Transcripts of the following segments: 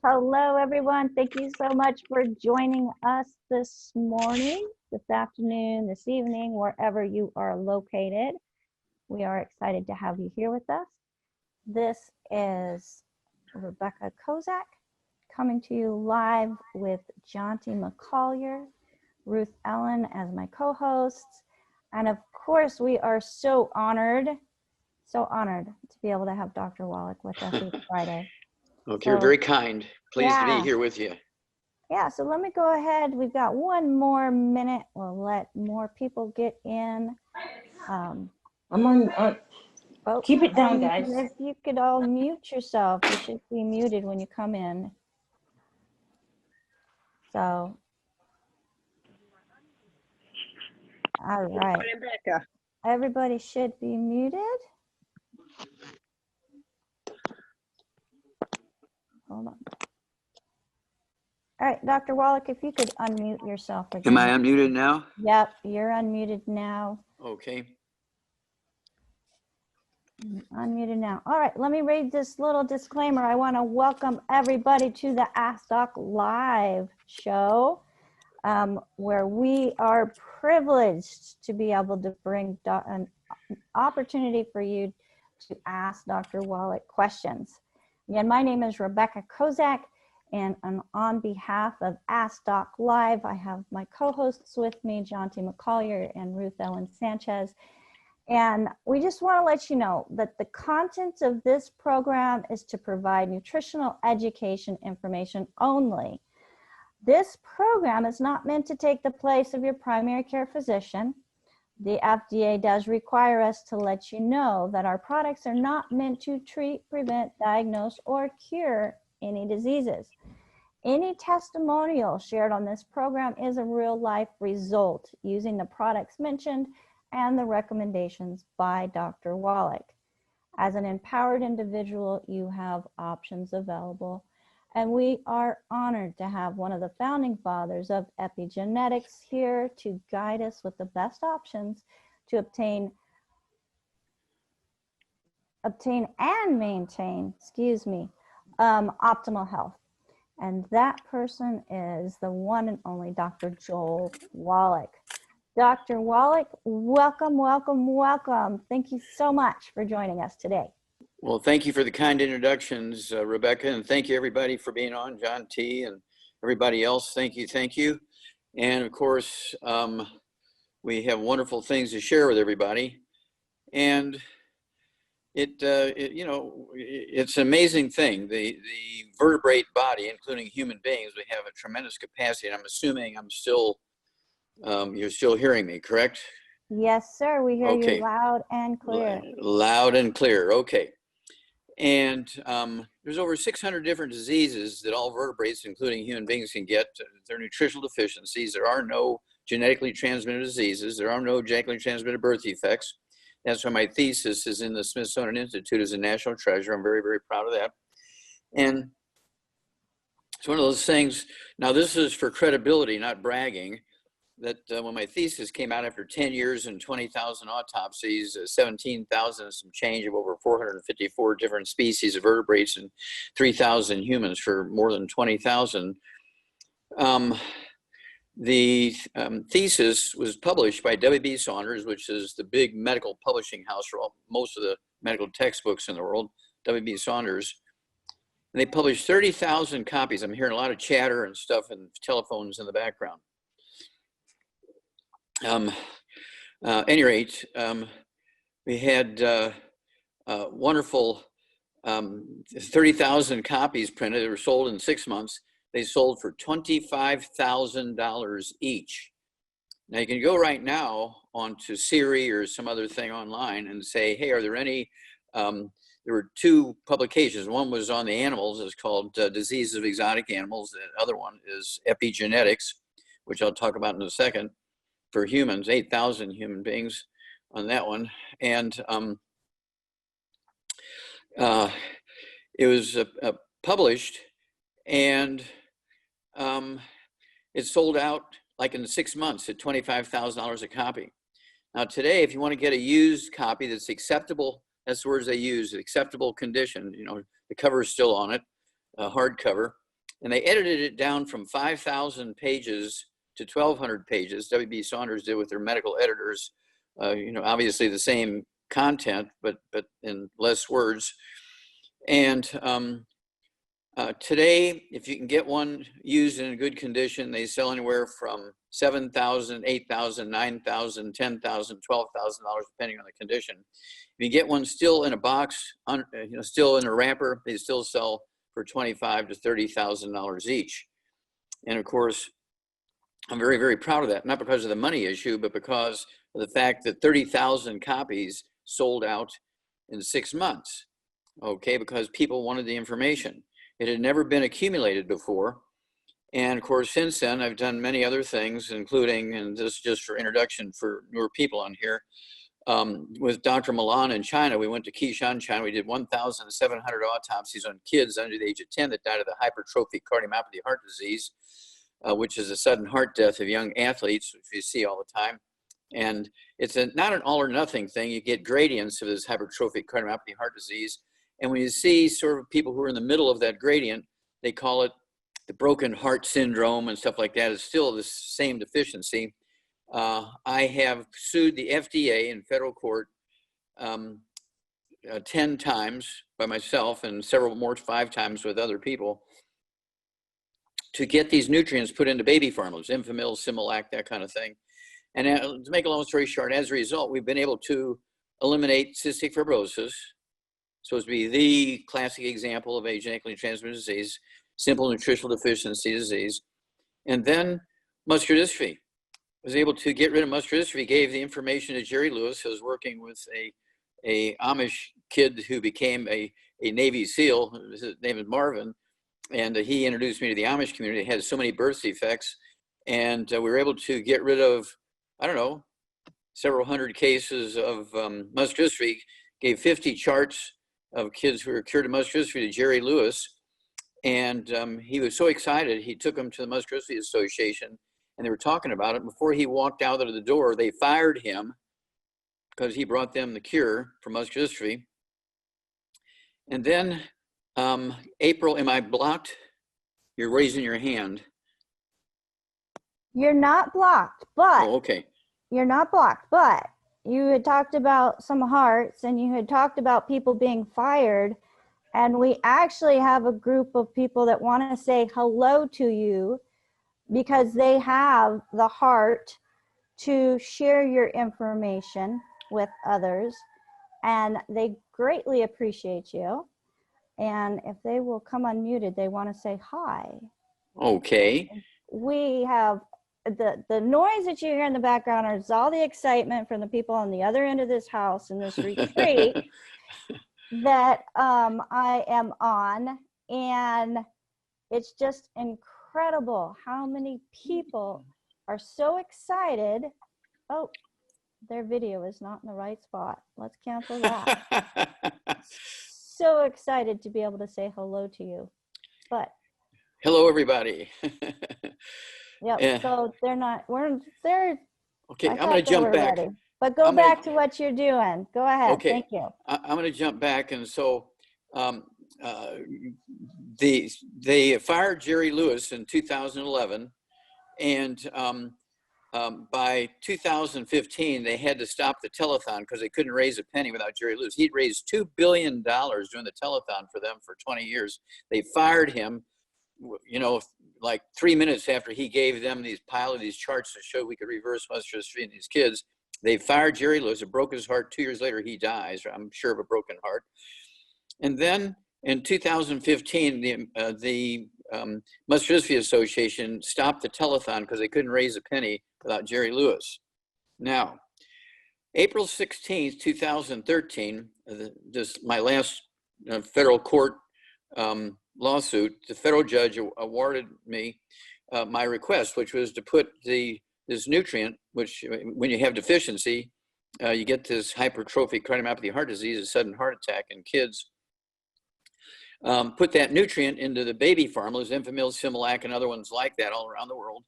Hello, everyone. Thank you so much for joining us this morning, this afternoon, this evening, wherever you are located. We are excited to have you here with us. This is Rebecca Kozak coming to you live with Jonty McCollier, Ruth Ellen as my co-hosts. And of course, we are so honored to be able to have Dr. Wallach with us each Friday. Okay, you're very kind. Pleased to be here with you. Yeah, so let me go ahead. We've got one more minute. We'll let more people get in. I'm on. Keep it down, guys. If you could all mute yourself, you should be muted when you come in. So, all right. Rebecca. Everybody should be muted. Hold on. All right, Dr. Wallach, if you could unmute yourself again. Am I unmuted now? Yep, you're unmuted now. Okay. Unmuted now. All right, let me read this little disclaimer. I want to welcome everybody to the Ask Doc Live show, where we are privileged to be able to bring an opportunity for you to ask Dr. Wallach questions. Again, my name is Rebecca Kozak, and on behalf of Ask Doc Live, I have my co-hosts with me, Jonty McCollier and Ruth Ellen Sanchez. And we just want to let you know that the content of this program is to provide nutritional education information only. This program is not meant to take the place of your primary care physician. The FDA does require us to let you know that our products are not meant to treat, prevent, diagnose, or cure any diseases. Any testimonial shared on this program is a real-life result using the products mentioned and the recommendations by Dr. Wallach. As an empowered individual, you have options available. And we are honored to have one of the founding fathers of epigenetics here to guide us with the best options to obtain and maintain, optimal health. And that person is the one and only Dr. Joel Wallach. Dr. Wallach, welcome, welcome, welcome. Thank you so much for joining us today. Well, thank you for the kind introductions, Rebecca, and thank you everybody for being on, John T. and everybody else. Thank you. And of course, we have wonderful things to share with everybody. And it's an amazing thing. The vertebrate body, including human beings, we have a tremendous capacity. And I'm assuming you're still hearing me, correct? Yes, sir. We hear you loud and clear. Loud and clear. Okay. And there's over 600 different diseases that all vertebrates, including human beings, can get. They're nutritional deficiencies. There are no genetically transmitted diseases. There are no genetically transmitted birth defects. That's why my thesis is in the Smithsonian Institute as a national treasure. I'm very, very proud of that. And it's one of those things. Now, this is for credibility, not bragging. That when my thesis came out after 10 years and 20,000 autopsies, 17,000 and some change of over 454 different species of vertebrates and 3,000 humans for more than 20,000. The thesis was published by W.B. Saunders, which is the big medical publishing house for most of the medical textbooks in the world, W.B. Saunders. And they published 30,000 copies. I'm hearing a lot of chatter and stuff and telephones in the background. Any rate, we had wonderful 30,000 copies printed. They were sold in 6 months. They sold for $25,000 each. Now you can go right now onto Siri or some other thing online and say, hey, are there any, there were 2 publications. One was on the animals. It's called Diseases of Exotic Animals. The other one is Epigenetics, which I'll talk about in a second. For humans, 8,000 human beings on that one. And it was published, and it sold out like in 6 months at $25,000 a copy. Now today, if you want to get a used copy that's acceptable, that's the words they use, acceptable condition, the cover is still on it, hardcover. And they edited it down from 5,000 pages to 1,200 pages. W.B. Saunders did with their medical editors, you know, obviously the same content, but in less words. And today, if you can get one used in a good condition, they sell anywhere from $7,000, $8,000, $9,000, $10,000, $12,000, depending on the condition. If you get one still in a box, you know, still in a wrapper, they still sell for $25,000 to $30,000 each. And of course, I'm very, very proud of that, not because of the money issue, but because of the fact that 30,000 copies sold out in 6 months, okay, because people wanted the information. It had never been accumulated before. And of course, since then, I've done many other things, including, and this is just for introduction for newer people on here, with Dr. Milan in China. We went to Qishan, China. We did 1,700 autopsies on kids under the age of 10 that died of the hypertrophic cardiomyopathy heart disease, which is a sudden heart death of young athletes, which you see all the time. And it's not an all or nothing thing. You get gradients of this hypertrophic cardiomyopathy heart disease. And when you see sort of people who are in the middle of that gradient, they call it the broken heart syndrome and stuff like that. It's still the same deficiency. I have sued the FDA in federal court 10 times by myself and several more, 5 times with other people, to get these nutrients put into baby formulas, Enfamil, Similac, that kind of thing. And to make a long story short, as a result, we've been able to eliminate cystic fibrosis, supposed to be the classic example of a genetically transmitted disease, simple nutritional deficiency disease, and then muscular dystrophy. Was able to get rid of muscular dystrophy, gave the information to Jerry Lewis, who was working with a Amish kid who became a Navy SEAL. His name is Marvin, and he introduced me to the Amish community. It had so many birth defects, and we were able to get rid of, I don't know, several hundred cases of muscular dystrophy, gave 50 charts of kids who were cured of muscular dystrophy to Jerry Lewis, and he was so excited, he took them to the Muscular Dystrophy Association, and they were talking about it. Before he walked out of the door, they fired him because he brought them the cure for muscular dystrophy. And then April, am I blocked? You're raising your hand. You're not blocked, but Oh, okay. You're not blocked, but you had talked about some hearts and you had talked about people being fired. And we actually have a group of people that want to say hello to you because they have the heart to share your information with others. And they greatly appreciate you. And if they will come unmuted, they want to say hi. Okay. We have the noise that you hear in the background is all the excitement from the people on the other end of this house in this retreat that I am on. And it's just incredible how many people are so excited. Oh, their video is not in the right spot. Let's cancel that. So excited to be able to say hello to you. But hello, everybody. yep, Yeah. so they're Okay, I'm going to jump back. Ready. But go back to what you're doing. Go ahead. Okay. Thank you. I'm going to jump back. And so they fired Jerry Lewis in 2011. And by 2015, they had to stop the telethon because they couldn't raise a penny without Jerry Lewis. He'd raised $2 billion doing the telethon for them for 20 years. They fired him, you know, like 3 minutes after he gave them these pile of these charts to show we could reverse muscular dystrophy in these kids. They fired Jerry Lewis. It broke his heart. 2 years later, he dies, I'm sure, of a broken heart. And then in 2015, the Muscular Dystrophy Association stopped the telethon because they couldn't raise a penny without Jerry Lewis. Now, April 16th, 2013, my last federal court lawsuit, the federal judge awarded me my request, which was to put this nutrient, which when you have deficiency, you get this hypertrophic cardiomyopathy heart disease, a sudden heart attack in kids. Put that nutrient into the baby formulas, Enfamil, Similac, and other ones like that all around the world.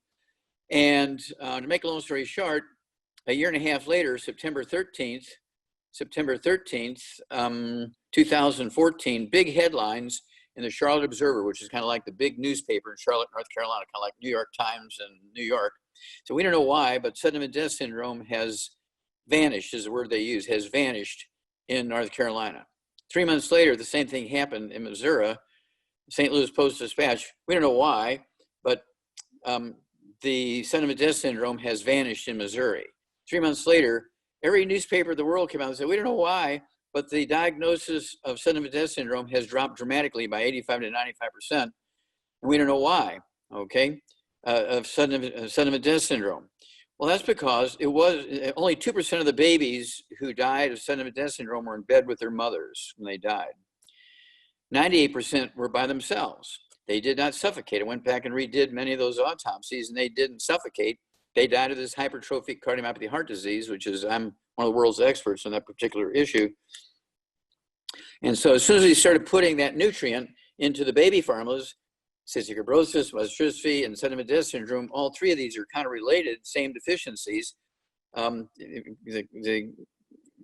And to make a long story short, a year and a half later, September 13th, 2014, big headlines in the Charlotte Observer, which is kind of like the big newspaper in Charlotte, North Carolina, kind of like New York Times in New York. So we don't know why, but sudden death syndrome has vanished, is the word they use, has vanished in North Carolina. 3 months later, the same thing happened in Missouri, St. Louis Post-Dispatch. We don't know why, but the sudden death syndrome has vanished in Missouri. 3 months later, every newspaper in the world came out and said, we don't know why, but the diagnosis of sudden death syndrome has dropped dramatically by 85 to 95%. And we don't know why, okay, of sudden death syndrome. Well, that's because it was only 2% of the babies who died of sudden death syndrome were in bed with their mothers when they died. 98% were by themselves. They did not suffocate. I went back and redid many of those autopsies, and they didn't suffocate. They died of this hypertrophic cardiomyopathy heart disease, which is, I'm one of the world's experts on that particular issue. And so as soon as we started putting that nutrient into the baby formulas, cystic fibrosis, muscular dystrophy, and sudden death syndrome, all three of these are kind of related, same deficiencies. The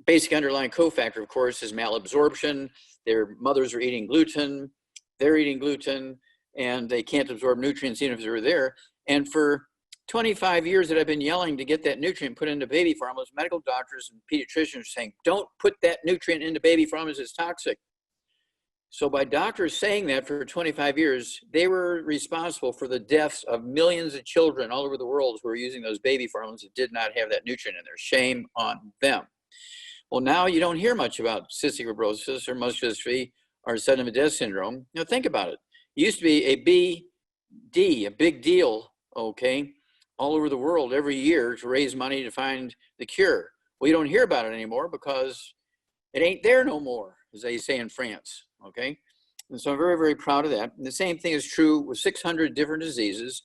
basic underlying cofactor, of course, is malabsorption. Their mothers are eating gluten, they're eating gluten, and they can't absorb nutrients even if they were there. And for 25 years that I've been yelling to get that nutrient put into baby formulas, medical doctors and pediatricians are saying, don't put that nutrient into baby formulas, it's toxic. So by doctors saying that for 25 years, they were responsible for the deaths of millions of children all over the world who are using those baby formulas that did not have that nutrient in there. Shame on them. Well, now you don't hear much about cystic fibrosis or muscular dystrophy or sudden death syndrome. Now think about it. It used to be a big deal, okay, all over the world every year to raise money to find the cure. Well, you don't hear about it anymore because it ain't there no more, as they say in France, okay? And so I'm very, very proud of that. And the same thing is true with 600 different diseases.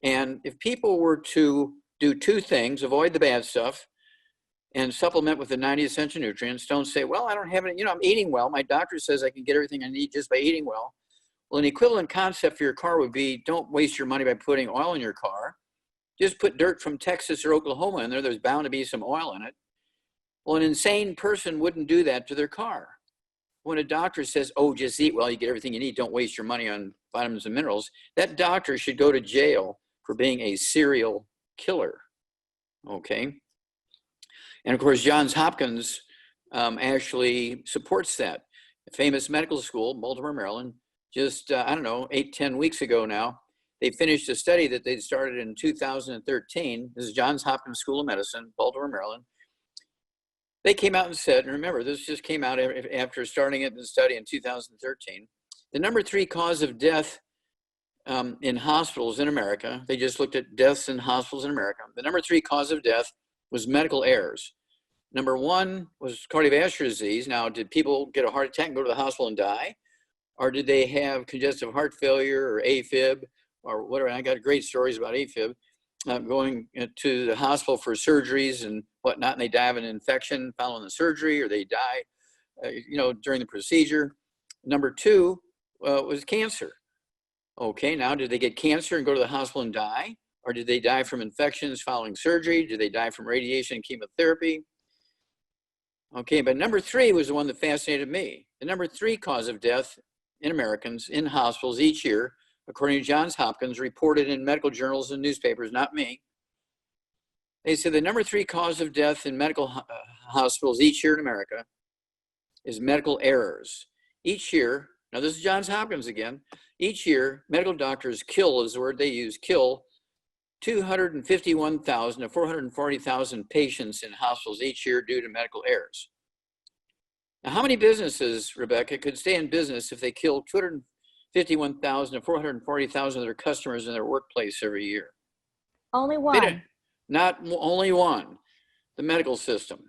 And if people were to do two things, avoid the bad stuff and supplement with the 90 essential nutrients, don't say, well, I don't have any, I'm eating well. My doctor says I can get everything I need just by eating well. Well, an equivalent concept for your car would be, don't waste your money by putting oil in your car. Just put dirt from Texas or Oklahoma in there. There's bound to be some oil in it. Well, an insane person wouldn't do that to their car. When a doctor says, oh, just eat well, you get everything you need, don't waste your money on vitamins and minerals, that doctor should go to jail for being a serial killer, okay? And of course, Johns Hopkins actually supports that. A famous medical school, Baltimore, Maryland, just, 8-10 weeks ago now, they finished a study that they'd started in 2013. This is Johns Hopkins School of Medicine, Baltimore, Maryland. They came out and said, and remember, this just came out after starting it in the study in 2013, the number 3 cause of death in hospitals in America, they just looked at deaths in hospitals in America. The number 3 cause of death was medical errors. Number 1 was cardiovascular disease. Now, did people get a heart attack and go to the hospital and die? Or did they have congestive heart failure or AFib or whatever? And I got great stories about AFib, going to the hospital for surgeries and whatnot, and they die of an infection following the surgery, or they die, during the procedure. Number 2 was cancer. Okay, now did they get cancer and go to the hospital and die? Or did they die from infections following surgery? Did they die from radiation and chemotherapy? Okay, but number 3 was the one that fascinated me. The number 3 cause of death in Americans in hospitals each year, according to Johns Hopkins, reported in medical journals and newspapers, not me. They said the number 3 cause of death in medical hospitals each year in America is medical errors. Each year, now this is Johns Hopkins again, each year medical doctors kill, is the word they use, kill 251,000 to 440,000 patients in hospitals each year due to medical errors. Now, how many businesses, Rebecca, could stay in business if they killed 251,000 to 440,000 of their customers in their workplace every year? Only one. Not only one, the medical system,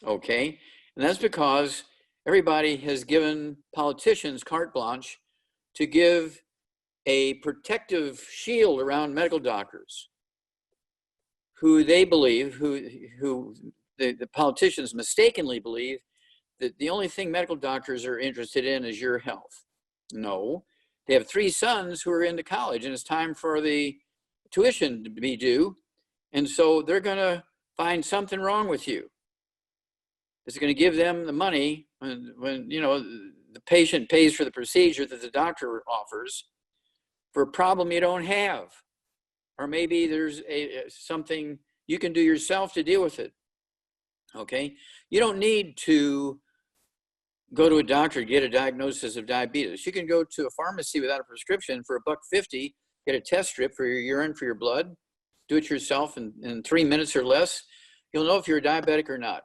okay? And that's because everybody has given politicians carte blanche to give a protective shield around medical doctors who they believe, the politicians mistakenly believe that the only thing medical doctors are interested in is your health. No, they have 3 sons who are into college and it's time for the tuition to be due. And so they're gonna find something wrong with you. It's gonna give them the money when the patient pays for the procedure that the doctor offers for a problem you don't have. Or maybe there's something you can do yourself to deal with it. Okay? You don't need to go to a doctor to get a diagnosis of diabetes. You can go to a pharmacy without a prescription for $1.50, get a test strip for your urine, for your blood, do it yourself in 3 minutes or less. You'll know if you're a diabetic or not.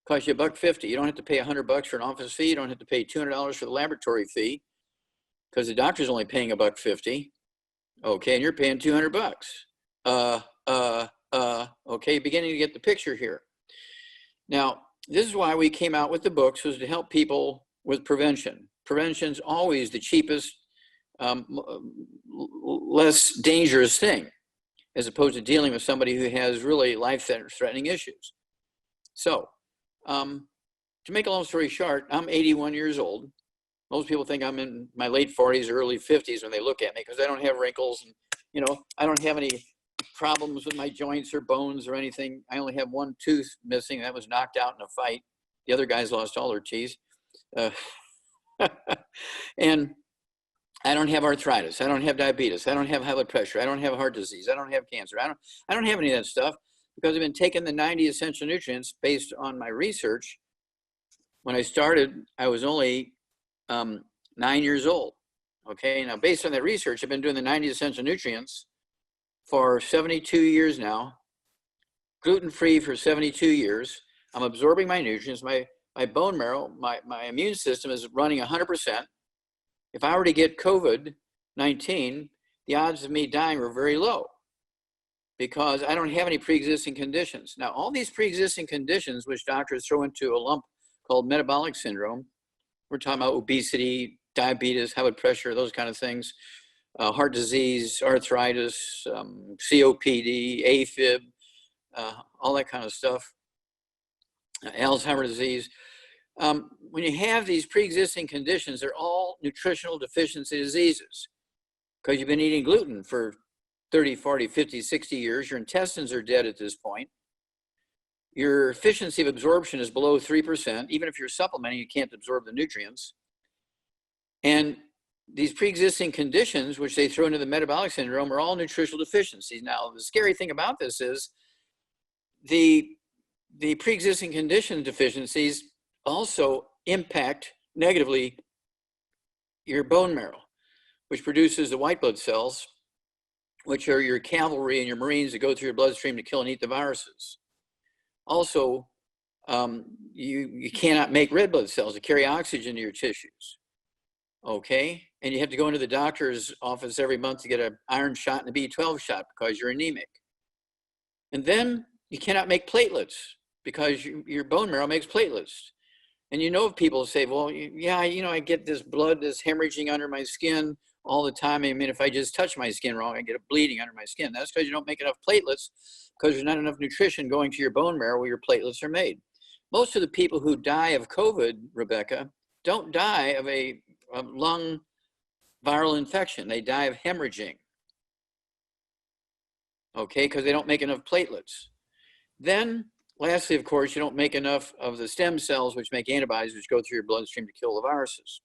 Costs you $1.50. You don't have to pay $100 for an office fee. You don't have to pay $200 for the laboratory fee because the doctor's only paying $1.50. Okay, and you're paying $200. Okay, beginning to get the picture here. Now, this is why we came out with the books, was to help people with prevention. Prevention's always the cheapest, less dangerous thing, as opposed to dealing with somebody who has really life-threatening issues. So, to make a long story short, I'm 81 years old. Most people think I'm in my late 40s or early 50s when they look at me because I don't have wrinkles and, you know, I don't have any problems with my joints or bones or anything. I only have one tooth missing. That was knocked out in a fight. The other guys lost all their teeth. And I don't have arthritis. I don't have diabetes. I don't have high blood pressure. I don't have heart disease. I don't have cancer. I don't have any of that stuff because I've been taking the 90 essential nutrients based on my research. When I started, I was only 9 years old. Okay, now based on that research, I've been doing the 90 essential nutrients for 72 years now, gluten-free for 72 years. I'm absorbing my nutrients. My bone marrow, my immune system is running 100%. If I were to get COVID-19, the odds of me dying were very low because I don't have any pre-existing conditions. Now, all these pre-existing conditions, which doctors throw into a lump called metabolic syndrome, we're talking about obesity, diabetes, high blood pressure, those kind of things, heart disease, arthritis, COPD, AFib, all that kind of stuff, Alzheimer's disease. When you have these pre-existing conditions, they're all nutritional deficiency diseases because you've been eating gluten for 30, 40, 50, 60 years. Your intestines are dead at this point. Your efficiency of absorption is below 3%. Even if you're supplementing, you can't absorb the nutrients. And these pre-existing conditions, which they throw into the metabolic syndrome, are all nutritional deficiencies. Now, the scary thing about this is the pre-existing condition deficiencies also impact negatively your bone marrow, which produces the white blood cells, which are your cavalry and your Marines that go through your bloodstream to kill and eat the viruses. Also, you cannot make red blood cells to carry oxygen to your tissues. Okay, and you have to go into the doctor's office every month to get an iron shot and a B12 shot because you're anemic. And then you cannot make platelets because your bone marrow makes platelets. And you know, people say, well, yeah, you know, I get this blood that's hemorrhaging under my skin all the time. I mean, if I just touch my skin wrong, I get a bleeding under my skin. That's because you don't make enough platelets because there's not enough nutrition going to your bone marrow where your platelets are made. Most of the people who die of COVID, Rebecca, don't die of a lung viral infection. They die of hemorrhaging, okay, because they don't make enough platelets. Then, lastly, of course, you don't make enough of the stem cells, which make antibodies, which go through your bloodstream to kill the viruses.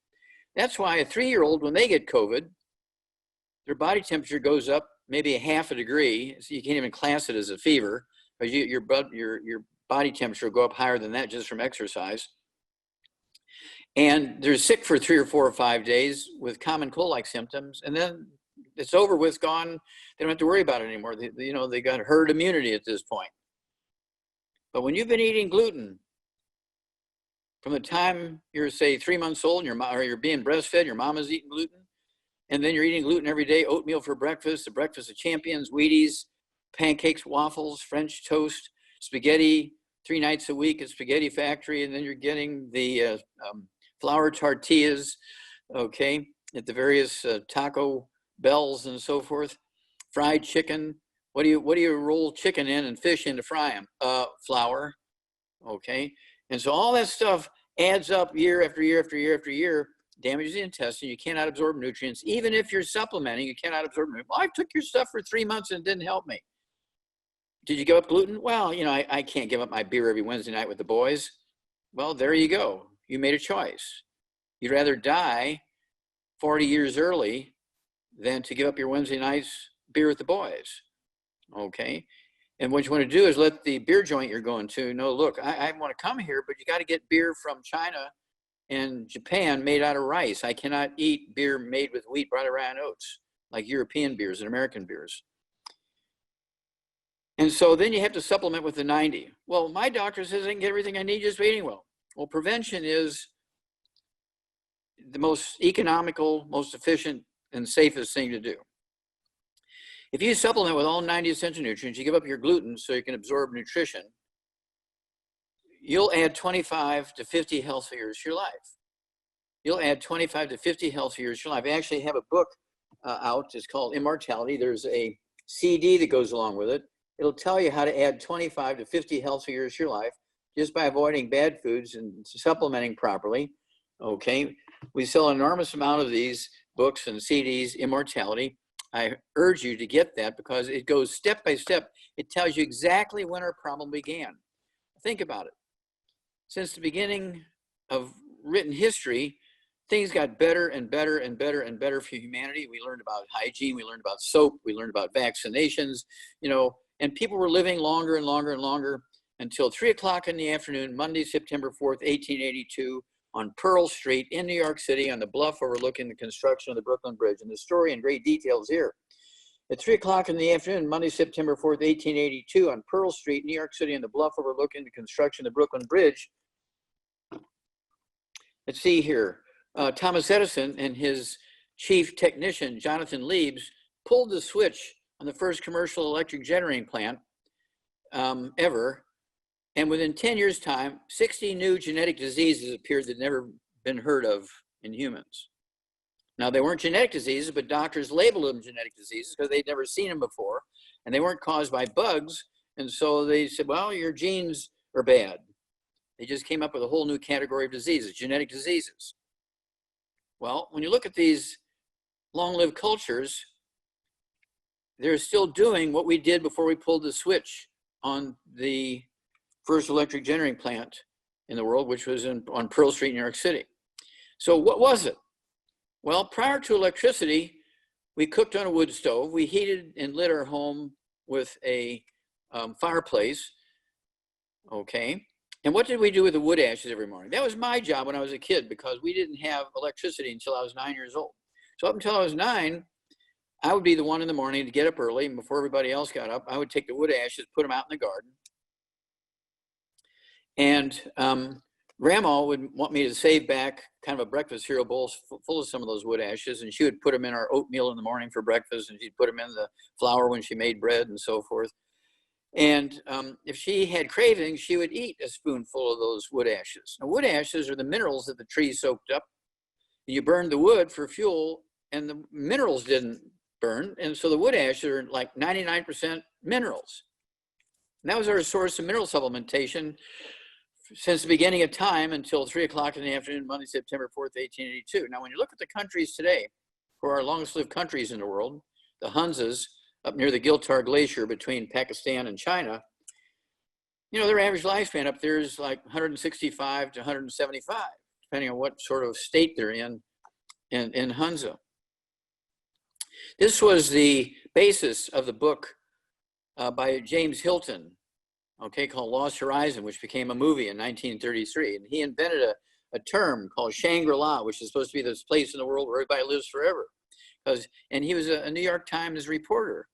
That's why a 3-year-old, when they get COVID, their body temperature goes up maybe a half a degree. So you can't even class it as a fever, because your body temperature will go up higher than that just from exercise. And they're sick for 3 or 4 or 5 days with common cold-like symptoms, and then it's over with, gone. They don't have to worry about it anymore. They got herd immunity at this point. But when you've been eating gluten from the time you're, say, 3 months old, and you're being breastfed, your mama's eating gluten, and then you're eating gluten every day, oatmeal for breakfast, the breakfast of champions, Wheaties, pancakes, waffles, French toast, spaghetti 3 nights a week at Spaghetti Factory, and then you're getting the flour tortillas, okay, at the various Taco Bells and so forth, fried chicken. What do you roll chicken in and fish in to fry them? Flour, okay. And so all that stuff adds up year after year after year after year, damages the intestine. You cannot absorb nutrients. Even if you're supplementing, you cannot absorb nutrients. Well, I took your stuff for 3 months and it didn't help me. Did you give up gluten? Well, you know, I can't give up my beer every Wednesday night with the boys. Well, there you go. You made a choice. You'd rather die 40 years early than to give up your Wednesday nights beer with the boys, okay? And what you want to do is let the beer joint you're going to know, look, I want to come here, but you got to get beer from China and Japan made out of rice. I cannot eat beer made with wheat, brought around oats, like European beers and American beers. And so then you have to supplement with the 90. Well, my doctor says I can get everything I need just by eating well. Well, prevention is the most economical, most efficient, and safest thing to do. If you supplement with all 90 essential nutrients, you give up your gluten so you can absorb nutrition, you'll add 25 to 50 health years to your life. You'll add 25 to 50 health years to your life. I actually have a book out. It's called Immortality. There's a CD that goes along with it. It'll tell you how to add 25 to 50 healthy years to your life just by avoiding bad foods and supplementing properly, okay? We sell an enormous amount of these books and CDs, Immortality. I urge you to get that because it goes step by step. It tells you exactly when our problem began. Think about it. Since the beginning of written history, things got better and better and better and better for humanity. We learned about hygiene, we learned about soap, we learned about vaccinations, you know, and people were living longer and longer and longer until 3 o'clock in the afternoon, Monday, September 4th, 1882, on Pearl Street in New York City on the bluff overlooking the construction of the Brooklyn Bridge. And the story in great details here. At 3 o'clock in the afternoon, Monday, September 4th, 1882, on Pearl Street, New York City on the bluff overlooking the construction of the Brooklyn Bridge. Let's see here. Thomas Edison and his chief technician, Jonathan Liebs, pulled the switch on the first commercial electric generating plant ever. And within 10 years' time, 60 new genetic diseases appeared that had never been heard of in humans. Now, they weren't genetic diseases, but doctors labeled them genetic diseases because they'd never seen them before, and they weren't caused by bugs. And so they said, well, your genes are bad. They just came up with a whole new category of diseases, genetic diseases. Well, when you look at these long-lived cultures, they're still doing what we did before we pulled the switch on the first electric generating plant in the world, which was on Pearl Street, New York City. So what was it? Well, prior to electricity, we cooked on a wood stove. We heated and lit our home with a fireplace, okay? And what did we do with the wood ashes every morning? That was my job when I was a kid because we didn't have electricity until I was 9 years old. So up until I was 9, I would be the one in the morning to get up early, and before everybody else got up, I would take the wood ashes, put them out in the garden. And Grandma would want me to save back kind of a breakfast cereal bowl full of some of those wood ashes, and she would put them in our oatmeal in the morning for breakfast, and she'd put them in the flour when she made bread and so forth. And if she had cravings, she would eat a spoonful of those wood ashes. Now, wood ashes are the minerals that the tree soaked up. You burned the wood for fuel, and the minerals didn't burn, and so the wood ashes are like 99% minerals. And that was our source of mineral supplementation since the beginning of time until 3 o'clock in the afternoon, Monday, September 4th, 1882. Now, when you look at the countries today, who are our longest lived countries in the world, the Hunzas up near the Giltar Glacier between Pakistan and China, you know, their average lifespan up there is like 165 to 175, depending on what sort of state they're in Hunza. This was the basis of the book by James Hilton, okay, called Lost Horizon, which became a movie in 1933. And he invented a term called Shangri-La, which is supposed to be this place in the world where everybody lives forever. And he was a New York Times reporter.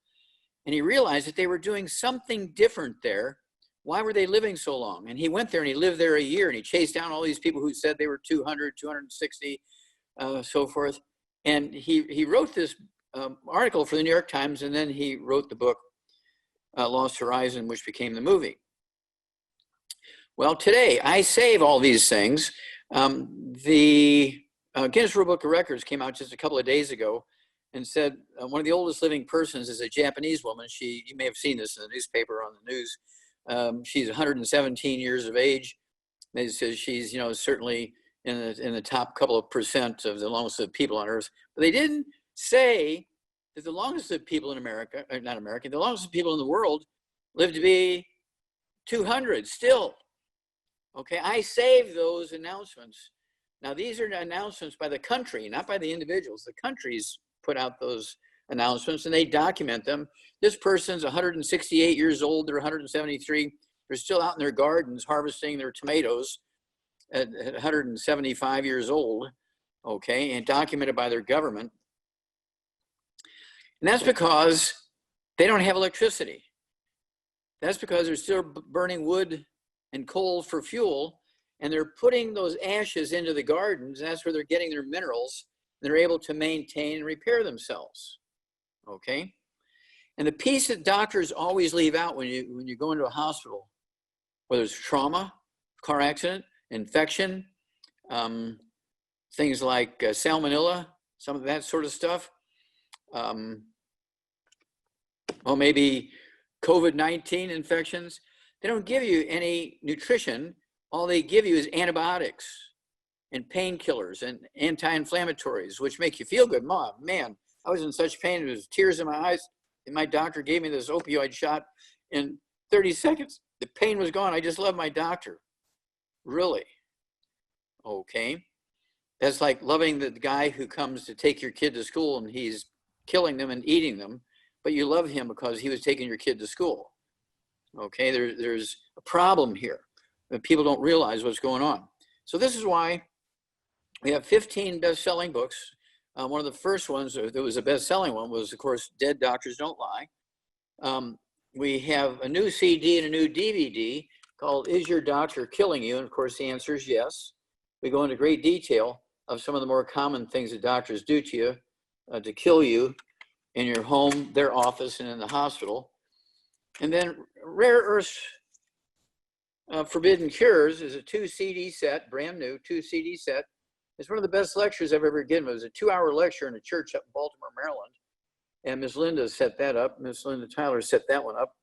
And he realized that they were doing something different there. Why were they living so long? And he went there and he lived there a year, and he chased down all these people who said they were 200, 260, so forth. And he wrote this article for the New York Times, and then he wrote the book, Lost Horizon, which became the movie. Well, today, I save all these things. The Guinness World Book of Records came out just a couple of days ago and said one of the oldest living persons is a Japanese woman. You may have seen this in the newspaper, on the news. She's 117 years of age. They says she's, you know, certainly in the top couple of percent of the longest lived people on Earth. But they didn't say that the longest lived people in America, or not America, the longest lived people in the world live to be 200 still. Okay, I saved those announcements Now, these are announcements by the country, not by the individuals. The countries put out those announcements and they document them. This person's 168 years old, they're 173. They're still out in their gardens harvesting their tomatoes at 175 years old, okay, and documented by their government. And that's because they don't have electricity. That's because they're still burning wood and coal for fuel, and they're putting those ashes into the gardens, and that's where they're getting their minerals, and they're able to maintain and repair themselves, okay? And the piece that doctors always leave out when you go into a hospital, whether it's trauma, car accident, infection, things like salmonella, some of that sort of stuff, or maybe COVID-19 infections, they don't give you any nutrition. All they give you is antibiotics and painkillers and anti-inflammatories, which make you feel good. Mom, man, I was in such pain, there was tears in my eyes, and my doctor gave me this opioid shot in 30 seconds. The pain was gone. I just love my doctor. Really? Okay. That's like loving the guy who comes to take your kid to school and he's killing them and eating them, but you love him because he was taking your kid to school. Okay, there's a problem here that people don't realize what's going on. So this is why we have 15 best-selling books. One of the first ones that was a best-selling one was, of course, Dead Doctors Don't Lie. We have a new CD and a new DVD called Is Your Doctor Killing You? And of course, the answer is yes. We go into great detail of some of the more common things that doctors do to you to kill you in your home, their office, and in the hospital. And then Rare Earths Forbidden Cures is a 2 CD set, brand new 2 CD set. It's one of the best lectures I've ever given. It was a 2-hour lecture in a church up in Baltimore, Maryland. And Miss Linda set that up. Miss Linda Tyler set that one up.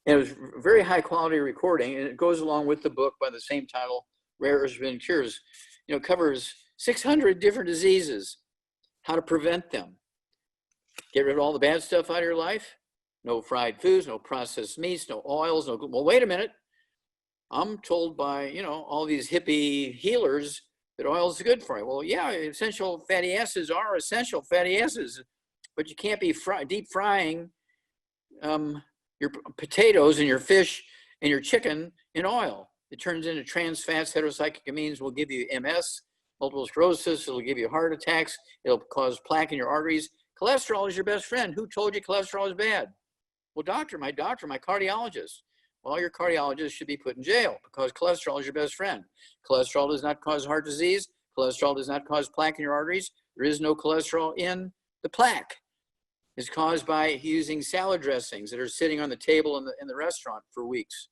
And it was very high quality recording. And it goes along with the book by the same title, Rare Earths Forbidden Cures. You know, covers 600 different diseases, how to prevent them. Get rid of all the bad stuff out of your life. No fried foods, no processed meats, no oils, no gluten. Well, wait a minute. I'm told by, you know, all these hippie healers that oil is good for you. Well, yeah, essential fatty acids are essential fatty acids, but you can't be deep frying your potatoes and your fish and your chicken in oil. It turns into trans fats, heterocyclamines will give you MS, multiple sclerosis, it'll give you heart attacks, it'll cause plaque in your arteries. Cholesterol is your best friend. Who told you cholesterol is bad? Well, my cardiologist. Well, your cardiologist should be put in jail because cholesterol is your best friend. Cholesterol does not cause heart disease. Cholesterol does not cause plaque in your arteries. There is no cholesterol in the plaque. It's caused by using salad dressings that are sitting on the table in the restaurant for weeks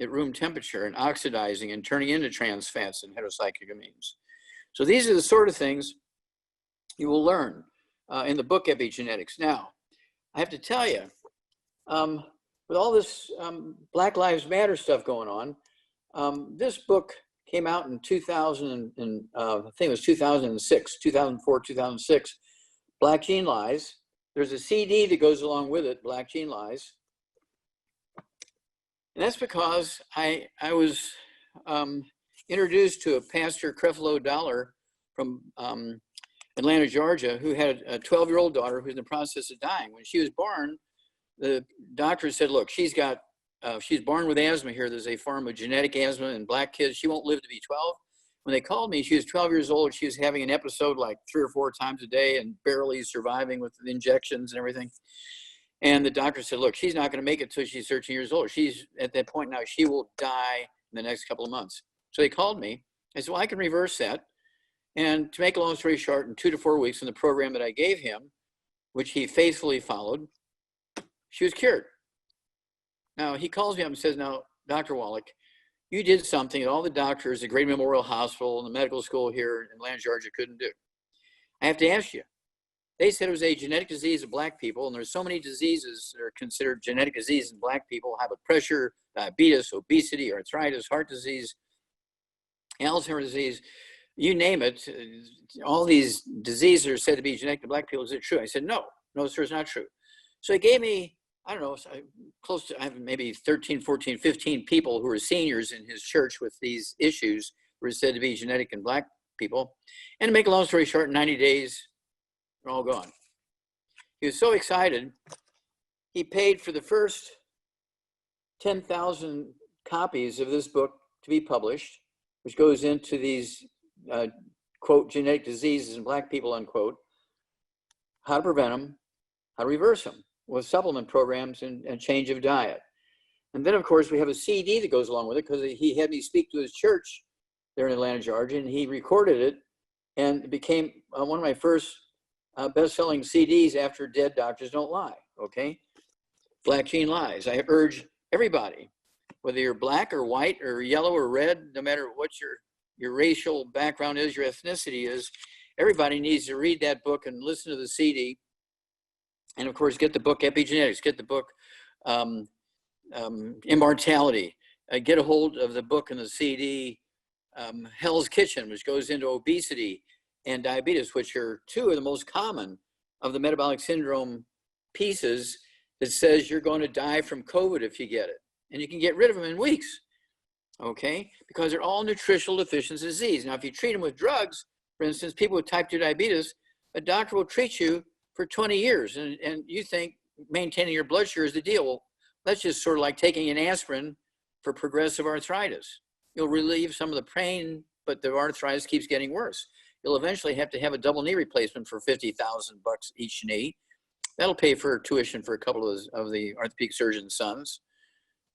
at room temperature and oxidizing and turning into trans fats and heterocyclamines. So these are the sort of things you will learn in the book Epigenetics. Now, I have to tell you, with all this Black Lives Matter stuff going on, this book came out in 2000, I think it was 2006, 2004, 2006, Black Gene Lies. There's a CD that goes along with it, Black Gene Lies. And that's because I was introduced to a pastor, Creflo Dollar, from Atlanta, Georgia, who had a 12-year-old daughter who's in the process of dying. When she was born, the doctor said, look, she's born with asthma here. There's a form of genetic asthma in Black kids. She won't live to be 12. When they called me, she was 12 years old. She was having an episode like 3 or 4 times a day and barely surviving with the injections and everything. And the doctor said, look, she's not going to make it till she's 13 years old. She's at that point now, she will die in the next couple of months. So they called me. I said, well, I can reverse that. And to make a long story short, in 2 to 4 weeks in the program that I gave him, which he faithfully followed, she was cured. Now, he calls me up and says, now, Dr. Wallach, you did something that all the doctors at Great Memorial Hospital and the medical school here in Atlanta, Georgia couldn't do. I have to ask you. They said it was a genetic disease of Black people, and there's so many diseases that are considered genetic disease in Black people: high blood pressure, diabetes, obesity, arthritis, heart disease, Alzheimer's disease, you name it. All these diseases are said to be genetic to Black people. Is it true? I said, no, sir, it's not true. So he gave me, I don't know, I have maybe 13, 14, 15 people who are seniors in his church with these issues were said to be genetic in black people. And to make a long story short, in 90 days, they're all gone. He was so excited, he paid for the first 10,000 copies of this book to be published, which goes into these, quote, genetic diseases in black people, unquote, how to prevent them, how to reverse them with supplement programs and change of diet. And then, of course, we have a CD that goes along with it because he had me speak to his church there in Atlanta, Georgia, and he recorded it, and it became one of my first best-selling CDs after Dead Doctors Don't Lie, okay? Black Gene Lies. I urge everybody, whether you're black or white or yellow or red, no matter what your racial background is, your ethnicity is, everybody needs to read that book and listen to the CD. And of course, get the book Epigenetics, get the book Immortality, get a hold of the book and the CD Hell's Kitchen, which goes into obesity and diabetes, which are two of the most common of the metabolic syndrome pieces that says you're going to die from COVID if you get it. And you can get rid of them in weeks, okay? Because they're all nutritional deficiency disease. Now, if you treat them with drugs, for instance, people with type 2 diabetes, a doctor will treat you for 20 years. And you think maintaining your blood sugar is the deal. Well, that's just sort of like taking an aspirin for progressive arthritis. You'll relieve some of the pain, but the arthritis keeps getting worse. You'll eventually have to have a double knee replacement for $50,000 each knee. That'll pay for tuition for a couple of the orthopedic surgeon's sons,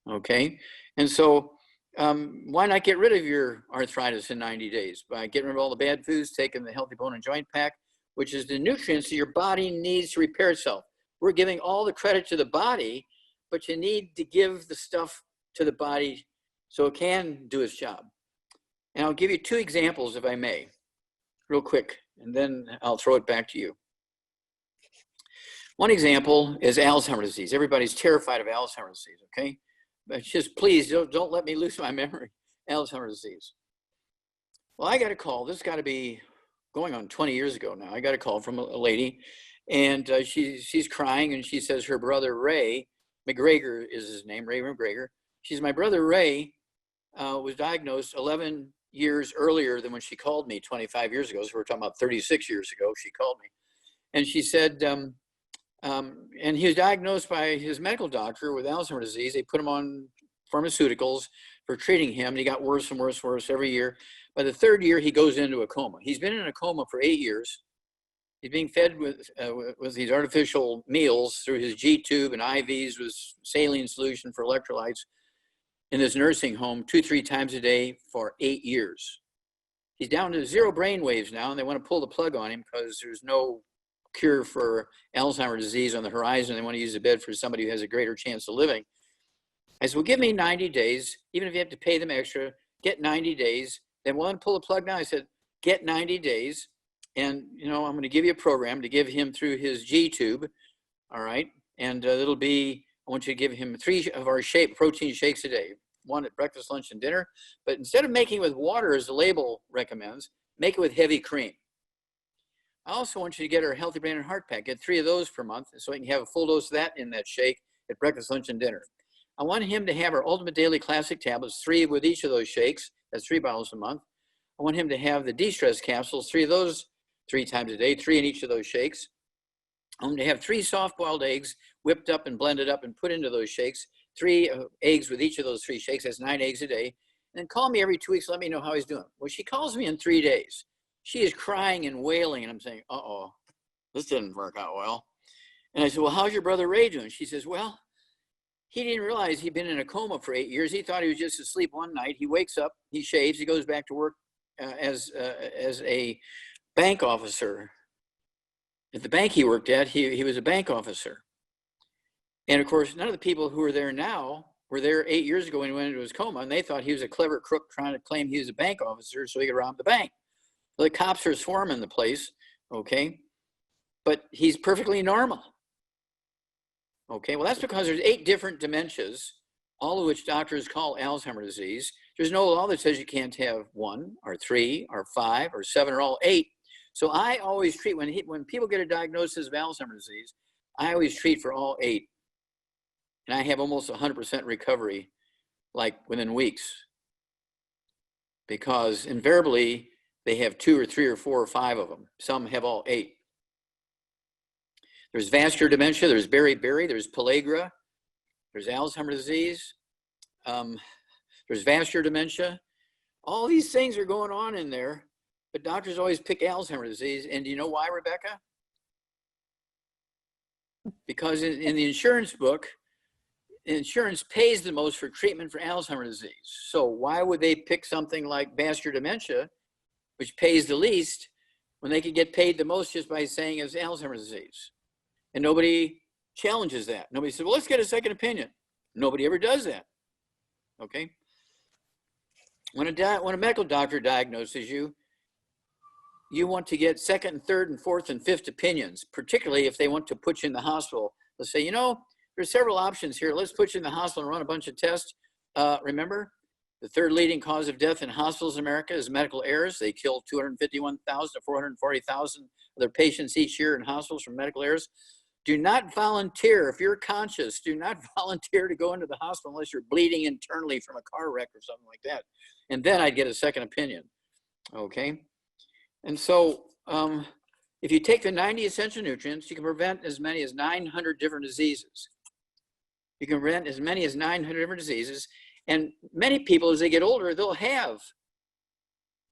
okay? And so why not get rid of your arthritis in 90 days? By getting rid of all the bad foods, taking the Healthy Bone and Joint Pack, which is the nutrients that your body needs to repair itself. We're giving all the credit to the body, but you need to give the stuff to the body so it can do its job. And I'll give you two examples, if I may, real quick, and then I'll throw it back to you. One example is Alzheimer's disease. Everybody's terrified of Alzheimer's disease, okay? But just please don't let me lose my memory. Alzheimer's disease. Well, I got a call. This got to be going on 20 years ago now. I got a call from a lady, and she's crying, and she says her brother Ray McGregor is his name, Ray McGregor. She's my brother Ray was diagnosed 11 years earlier than when she called me 25 years ago. So we're talking about 36 years ago. She called me, and she said. And he was diagnosed by his medical doctor with Alzheimer's disease. They put him on pharmaceuticals for treating him, and he got worse and worse and worse every year. By the third year, he goes into a coma. He's been in a coma for 8 years. He's being fed with these artificial meals through his G-tube and IVs with saline solution for electrolytes in this nursing home 2-3 times a day for 8 years. He's down to 0 brain waves now, and they want to pull the plug on him because there's no cure for Alzheimer's disease on the horizon. They want to use the bed for somebody who has a greater chance of living. I said, well, give me 90 days. Even if you have to pay them extra, get 90 days. They want to pull the plug now. I said, get 90 days. And, I'm going to give you a program to give him through his G-tube. All right. And it'll be, I want you to give him 3 of our protein shakes a day. 1 at breakfast, lunch, and dinner. But instead of making it with water, as the label recommends, make it with heavy cream. I also want you to get our Healthy Brain and Heart Pack. Get 3 of those per month so he can have a full dose of that in that shake at breakfast, lunch, and dinner. I want him to have our Ultimate Daily Classic tablets, 3 with each of those shakes. That's 3 bottles a month. I want him to have the de-stress capsules, 3 of those 3 times a day, 3 in each of those shakes. I want him to have 3 soft-boiled eggs whipped up and blended up and put into those shakes, 3 eggs with each of those 3 shakes. That's 9 eggs a day. And then call me every 2 weeks, let me know how he's doing. Well, she calls me in 3 days. She is crying and wailing, and I'm saying, uh-oh, this didn't work out well. And I said, well, how's your brother Ray doing? She says, well, he didn't realize he'd been in a coma for 8 years. He thought he was just asleep one night. He wakes up, he shaves, he goes back to work as a bank officer. At the bank he worked at, he was a bank officer. And of course, none of the people who are there now were there 8 years ago when he went into his coma, and they thought he was a clever crook trying to claim he was a bank officer so he could rob the bank. The cops are swarming the place, okay? But he's perfectly normal. Okay, well, that's because there's 8 different dementias, all of which doctors call Alzheimer's disease. There's no law that says you can't have 1 or 3 or 5 or 7 or all 8. So I always treat, when people get a diagnosis of Alzheimer's disease, I always treat for all 8. And I have almost 100% recovery, like within weeks. because invariably they have 2 or 3 or 4 or 5 of them. Some have all 8. There's vascular dementia, there's beriberi, there's pellagra, there's Alzheimer's disease, there's vascular dementia. All these things are going on in there, but doctors always pick Alzheimer's disease. And do you know why, Rebecca? Because in the insurance book, insurance pays the most for treatment for Alzheimer's disease. So why would they pick something like vascular dementia, which pays the least, when they could get paid the most just by saying it's Alzheimer's disease? And nobody challenges that. Nobody says, well, let's get a second opinion. Nobody ever does that. Okay? When a medical doctor diagnoses you, you want to get second and third and fourth and fifth opinions, particularly if they want to put you in the hospital. They'll say, you know, there's several options here. Let's put you in the hospital and run a bunch of tests. Remember, the third leading cause of death in hospitals in America is medical errors. They kill 251,000 to 440,000 of their patients each year in hospitals from medical errors. Do not volunteer, if you're conscious, do not volunteer to go into the hospital unless you're bleeding internally from a car wreck or something like that. And then I'd get a second opinion, okay? And so if you take the 90 essential nutrients, you can prevent as many as 900 different diseases. You can prevent as many as 900 different diseases. And many people, as they get older, they'll have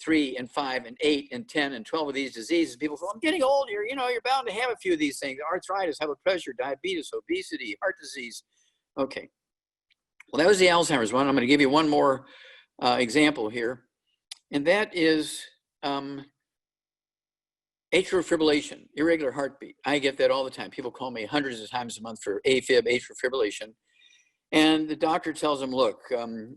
3 and 5 and 8 and 10 and 12 of these diseases. People say, well, I'm getting old. You're bound to have a few of these things: arthritis, high blood pressure, diabetes, obesity, heart disease. Okay. Well, that was the Alzheimer's one. I'm going to give you one more example here. And that is atrial fibrillation, irregular heartbeat. I get that all the time. People call me hundreds of times a month for AFib, atrial fibrillation. And the doctor tells them, look,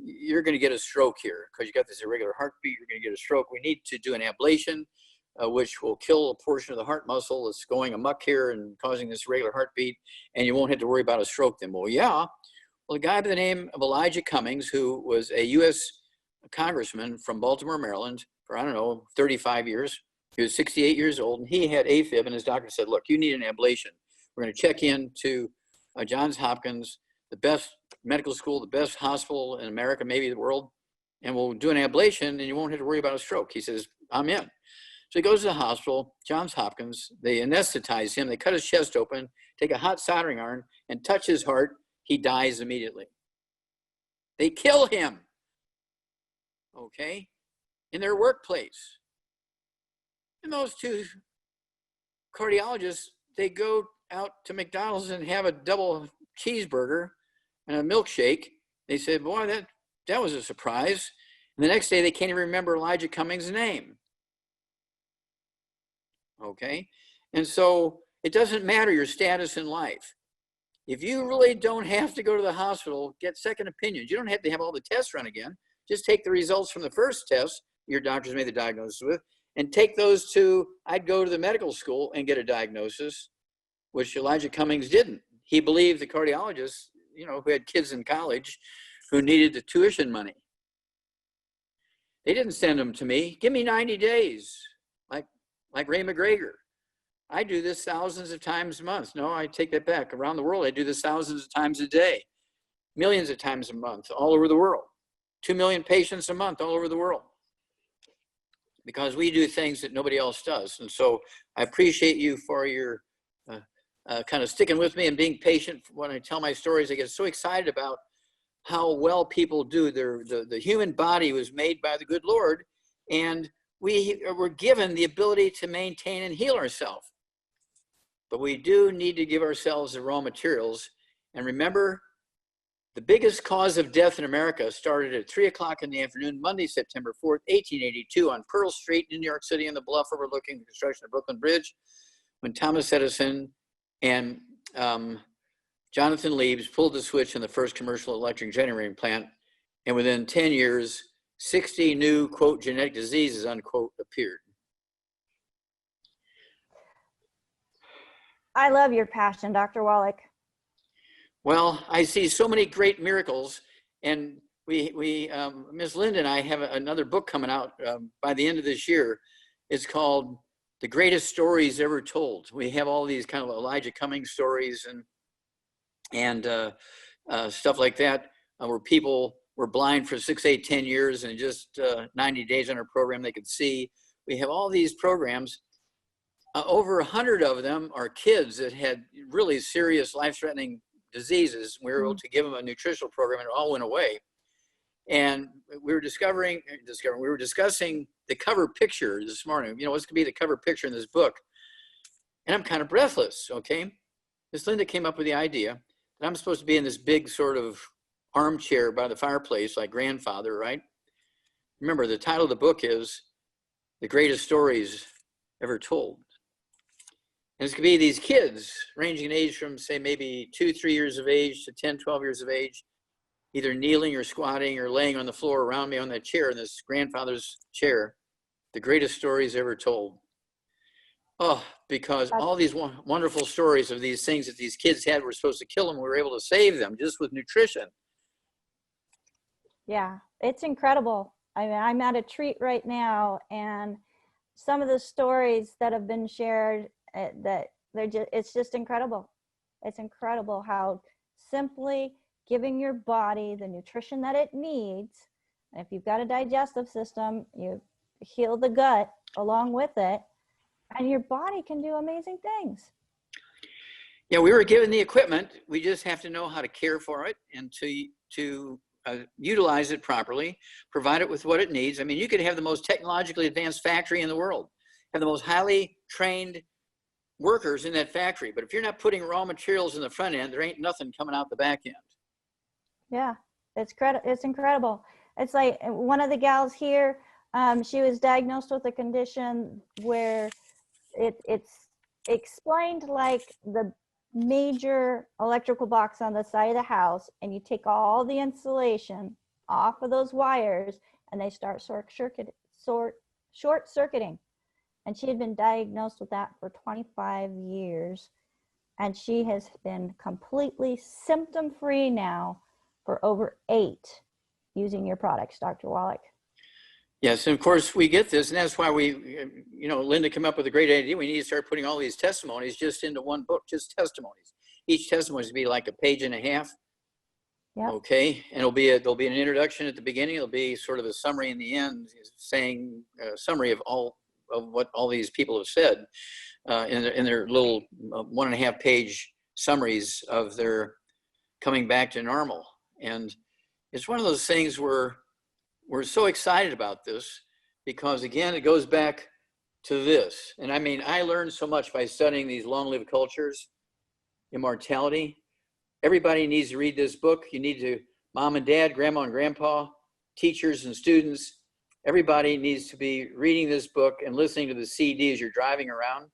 you're going to get a stroke here because you got this irregular heartbeat. You're going to get a stroke. We need to do an ablation, which will kill a portion of the heart muscle that's going amok here and causing this irregular heartbeat, and you won't have to worry about a stroke then. Well, yeah. Well, a guy by the name of Elijah Cummings, who was a U.S. congressman from Baltimore, Maryland, for, 35 years. He was 68 years old, and he had AFib, and his doctor said, look, you need an ablation. We're going to check into Johns Hopkins, the best medical school, the best hospital in America, maybe the world, and we'll do an ablation, and you won't have to worry about a stroke. He says, I'm in. So he goes to the hospital, Johns Hopkins. They anesthetize him. They cut his chest open, take a hot soldering iron, and touch his heart. He dies immediately. They kill him, okay, in their workplace. And those two cardiologists, they go out to McDonald's and have a double cheeseburger and a milkshake. They said, boy, that was a surprise. And the next day, they can't even remember Elijah Cummings' name. Okay? And so it doesn't matter your status in life. If you really don't have to go to the hospital, get second opinions. You don't have to have all the tests run again. Just take the results from the first test your doctors made the diagnosis with, and take those to, I'd go to the medical school and get a diagnosis, which Elijah Cummings didn't. He believed the cardiologists, who had kids in college who needed the tuition money. They didn't send them to me. Give me 90 days, like Ray McGregor. I do this thousands of times a month. No, I take that back. Around the world, I do this thousands of times a day, millions of times a month, all over the world. 2 million patients a month, all over the world. Because we do things that nobody else does. And so I appreciate you for your kind of sticking with me and being patient when I tell my stories. I get so excited about how well people do. The human body was made by the good Lord, and we were given the ability to maintain and heal ourselves. But we do need to give ourselves the raw materials. And remember, the biggest cause of death in America started at 3 o'clock in the afternoon, Monday, September 4th, 1882, on Pearl Street in New York City, in the bluff overlooking the construction of Brooklyn Bridge, when Thomas Edison and Jonathan Leibs pulled the switch in the first commercial electric generating plant. And within 10 years, 60 new, quote, genetic diseases, unquote, appeared. I love your passion, Dr. Wallach. Well, I see so many great miracles, and we Ms. Linda and I have another book coming out by the end of this year. It's called The Greatest Stories Ever Told. We have all these kind of Elijah Cummings stories and stuff like that, where people were blind for 6, 8, 10 years, and just 90 days on our program they could see. We have all these programs. Over 100 of them are kids that had really serious life-threatening diseases. We were able to give them a nutritional program, and it all went away. And we were discussing the cover picture this morning. You know, what's going to be the cover picture in this book? And I'm kind of breathless, okay? Miss Linda came up with the idea that I'm supposed to be in this big sort of armchair by the fireplace like grandfather, right? Remember, the title of the book is The Greatest Stories Ever Told. And it's going to be these kids ranging in age from, say, maybe 2, 3 years of age to 10, 12 years of age, either kneeling or squatting or laying on the floor around me on that chair, in this grandfather's chair. The greatest stories ever told. Oh, because all these wonderful stories of these things that these kids had were supposed to kill them, we were able to save them just with nutrition. Yeah, it's incredible. I mean, I'm at a treat right now, and some of the stories that have been shared, it's just incredible. It's incredible how simply giving your body the nutrition that it needs. And if you've got a digestive system, you heal the gut along with it, and your body can do amazing things. Yeah, we were given the equipment. We just have to know how to care for it and to utilize it properly, provide it with what it needs. I mean, you could have the most technologically advanced factory in the world, have the most highly trained workers in that factory, but if you're not putting raw materials in the front end, there ain't nothing coming out the back end. Yeah, it's incredible. It's like one of the gals here, she was diagnosed with a condition where it's explained like the major electrical box on the side of the house, and you take all the insulation off of those wires and they start short circuiting. And she had been diagnosed with that for 25 years. And she has been completely symptom free now for over 8 using your products, Dr. Wallach. Yes, and of course we get this, and that's why Linda came up with a great idea. We need to start putting all these testimonies just into one book, just testimonies. Each testimony is to be like a page and a half. Yep. Okay, and there'll be an introduction at the beginning. It'll be sort of a summary in the end, saying a summary of what all these people have said in their little 1.5 page summaries of their coming back to normal. And it's one of those things where we're so excited about this because, again, it goes back to this. And I mean, I learned so much by studying these long-lived cultures, immortality. Everybody needs to read this book. You need to, mom and dad, grandma and grandpa, teachers and students, everybody needs to be reading this book and listening to the CD as you're driving around,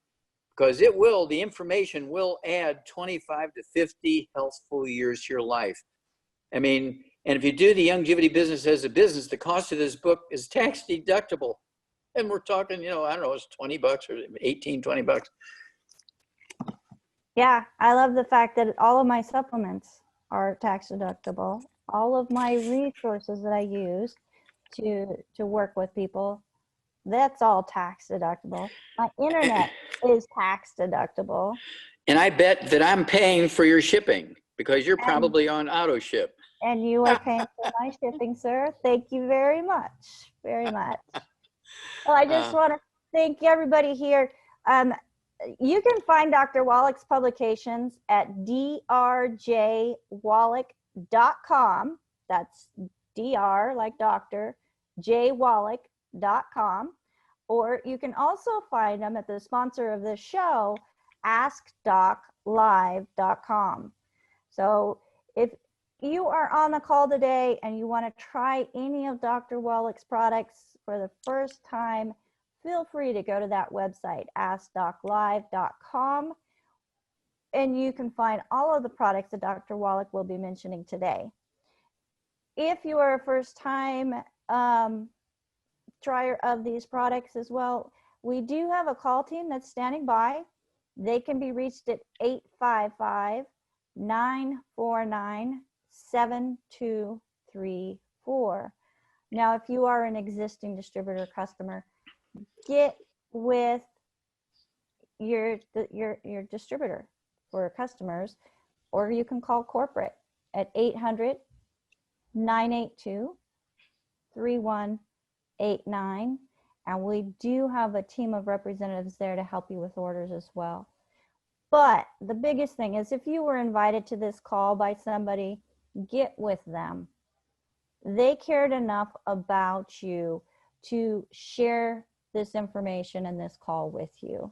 because the information will add 25 to 50 healthful years to your life. I mean, and if you do the longevity business as a business, the cost of this book is tax deductible. And we're talking, I don't know, it's $20 or $18-20. Yeah, I love the fact that all of my supplements are tax deductible. All of my resources that I use to work with people, that's all tax deductible. My internet is tax deductible. And I bet that I'm paying for your shipping because you're probably on auto ship. And you are paying for my shipping, sir. Thank you very much. Very much. Well, I just want to thank everybody here. You can find Dr. Wallach's publications at drjwallach.com. That's DR like doctor, jwallach.com. Or you can also find them at the sponsor of this show, askdoclive.com. So if you are on the call today and you want to try any of Dr. Wallach's products for the first time, feel free to go to that website, askdoclive.com, and you can find all of the products that Dr. Wallach will be mentioning today. If you are a first-time trier of these products as well, we do have a call team that's standing by. They can be reached at 855-949-7234. Now, if you are an existing distributor customer, get with your distributor for customers, or you can call corporate at 982-3189. And we do have a team of representatives there to help you with orders as well. But the biggest thing is, if you were invited to this call by somebody, get with them. They cared enough about you to share this information and this call with you.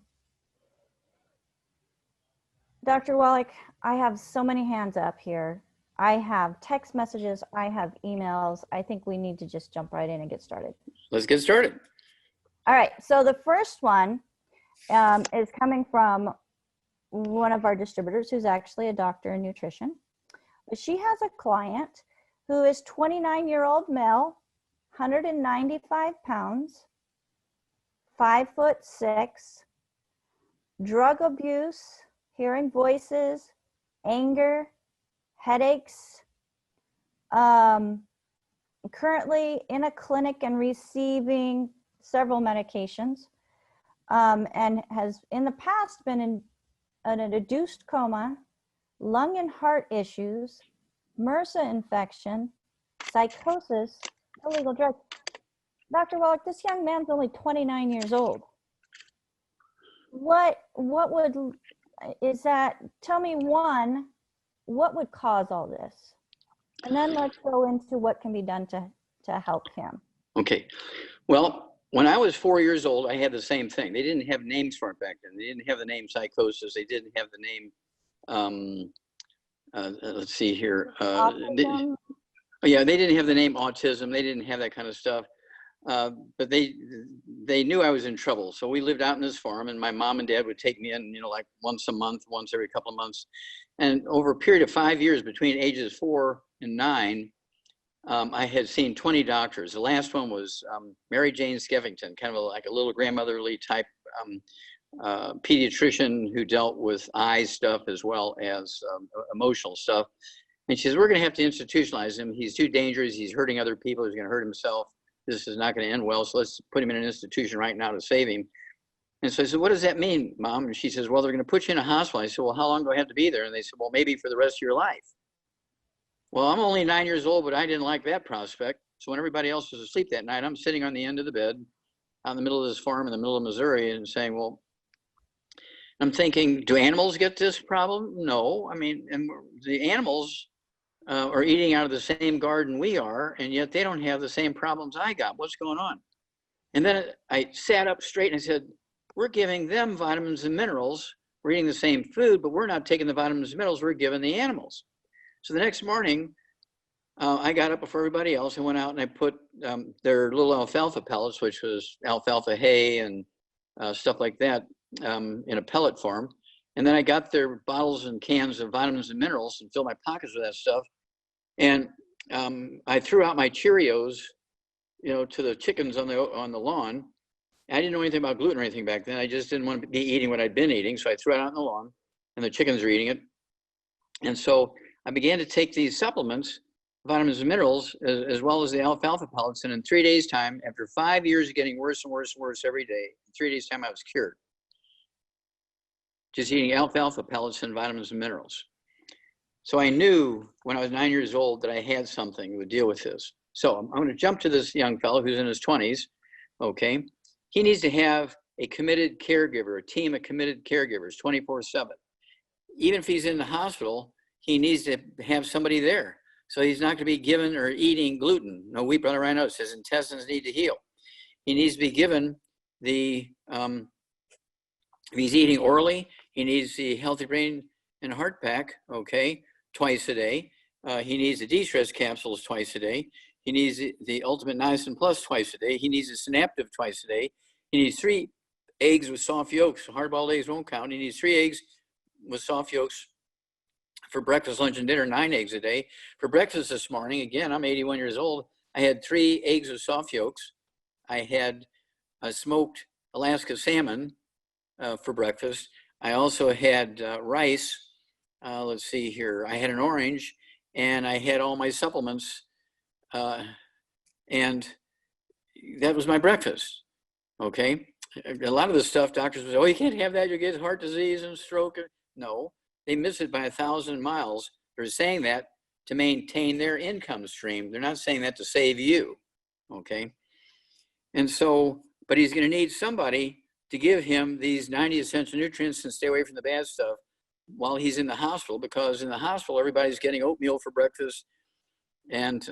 Dr. Wallach, I have so many hands up here. I have text messages, I have emails. I think we need to just jump right in and get started. Let's get started. All right, so the first one is coming from one of our distributors who's actually a doctor in nutrition. But she has a client who is 29-year-old male, 195 pounds, 5'6", drug abuse, hearing voices, anger, headaches, currently in a clinic and receiving several medications, and has in the past been in an induced coma, lung and heart issues, MRSA infection, psychosis, illegal drugs. Dr. Wallach, this young man's only 29 years old. What would, is that, tell me one, what would cause all this? And then let's go into what can be done to help him. Okay. Well, when I was 4 years old, I had the same thing. They didn't have names for it back then. They didn't have the name psychosis. They didn't have the name, let's see here. Yeah, they didn't have the name autism. They didn't have that kind of stuff. But they knew I was in trouble. So we lived out in this farm, and my mom and dad would take me in, like once a month, once every couple of months. And over a period of 5 years, between ages 4 and 9, I had seen 20 doctors. The last one was Mary Jane Skeffington, kind of like a little grandmotherly type pediatrician who dealt with eye stuff as well as emotional stuff. And she says, we're going to have to institutionalize him. He's too dangerous. He's hurting other people. He's going to hurt himself. This is not going to end well. So let's put him in an institution right now to save him. And so I said, what does that mean, Mom? And she says, well, they're going to put you in a hospital. I said, well, how long do I have to be there? And they said, well, maybe for the rest of your life. Well, I'm only 9 years old, but I didn't like that prospect. So when everybody else was asleep that night, I'm sitting on the end of the bed out in the middle of this farm in the middle of Missouri and saying, well, I'm thinking, do animals get this problem? No. I mean, and the animals are eating out of the same garden we are, and yet they don't have the same problems I got. What's going on? And then I sat up straight and I said, we're giving them vitamins and minerals. We're eating the same food, but we're not taking the vitamins and minerals we're giving the animals. So the next morning, I got up before everybody else and went out and I put their little alfalfa pellets, which was alfalfa hay and stuff like that, in a pellet form. And then I got their bottles and cans of vitamins and minerals and filled my pockets with that stuff. And I threw out my Cheerios, to the chickens on the lawn. I didn't know anything about gluten or anything back then. I just didn't want to be eating what I'd been eating. So I threw it out on the lawn and the chickens are eating it. And so I began to take these supplements, vitamins and minerals, as well as the alfalfa pellets. And in 3 days' time, after 5 years of getting worse and worse and worse every day, in 3 days' time, I was cured. Just eating alfalfa pellets and vitamins and minerals. So I knew when I was 9 years old that I had something that would deal with this. So I'm going to jump to this young fellow who's in his 20s, okay? He needs to have a committed caregiver, a team of committed caregivers, 24/7. Even if he's in the hospital, he needs to have somebody there. So he's not going to be given or eating gluten. No wheat, butter, rye, oats. His intestines need to heal. He needs to be given the, if he's eating orally, he needs the Healthy Brain and Heart Pack, okay, twice a day. He needs the de-stress capsules twice a day. He needs the Ultimate Niacin Plus twice a day. He needs the Synaptive twice a day. He needs 3 eggs with soft yolks. Hard-boiled eggs won't count. He needs 3 eggs with soft yolks for breakfast, lunch, and dinner, 9 eggs a day. For breakfast this morning, again, I'm 81 years old. I had 3 eggs with soft yolks. I had smoked Alaska salmon for breakfast. I also had rice. Let's see here. I had an orange, and I had all my supplements, and that was my breakfast. Okay. A lot of the stuff doctors would say, oh, you can't have that. You'll get heart disease and stroke. No, they miss it by 1,000 miles. They're saying that to maintain their income stream. They're not saying that to save you, okay? And so, but he's going to need somebody to give him these 90 essential nutrients and stay away from the bad stuff while he's in the hospital, because in the hospital, everybody's getting oatmeal for breakfast and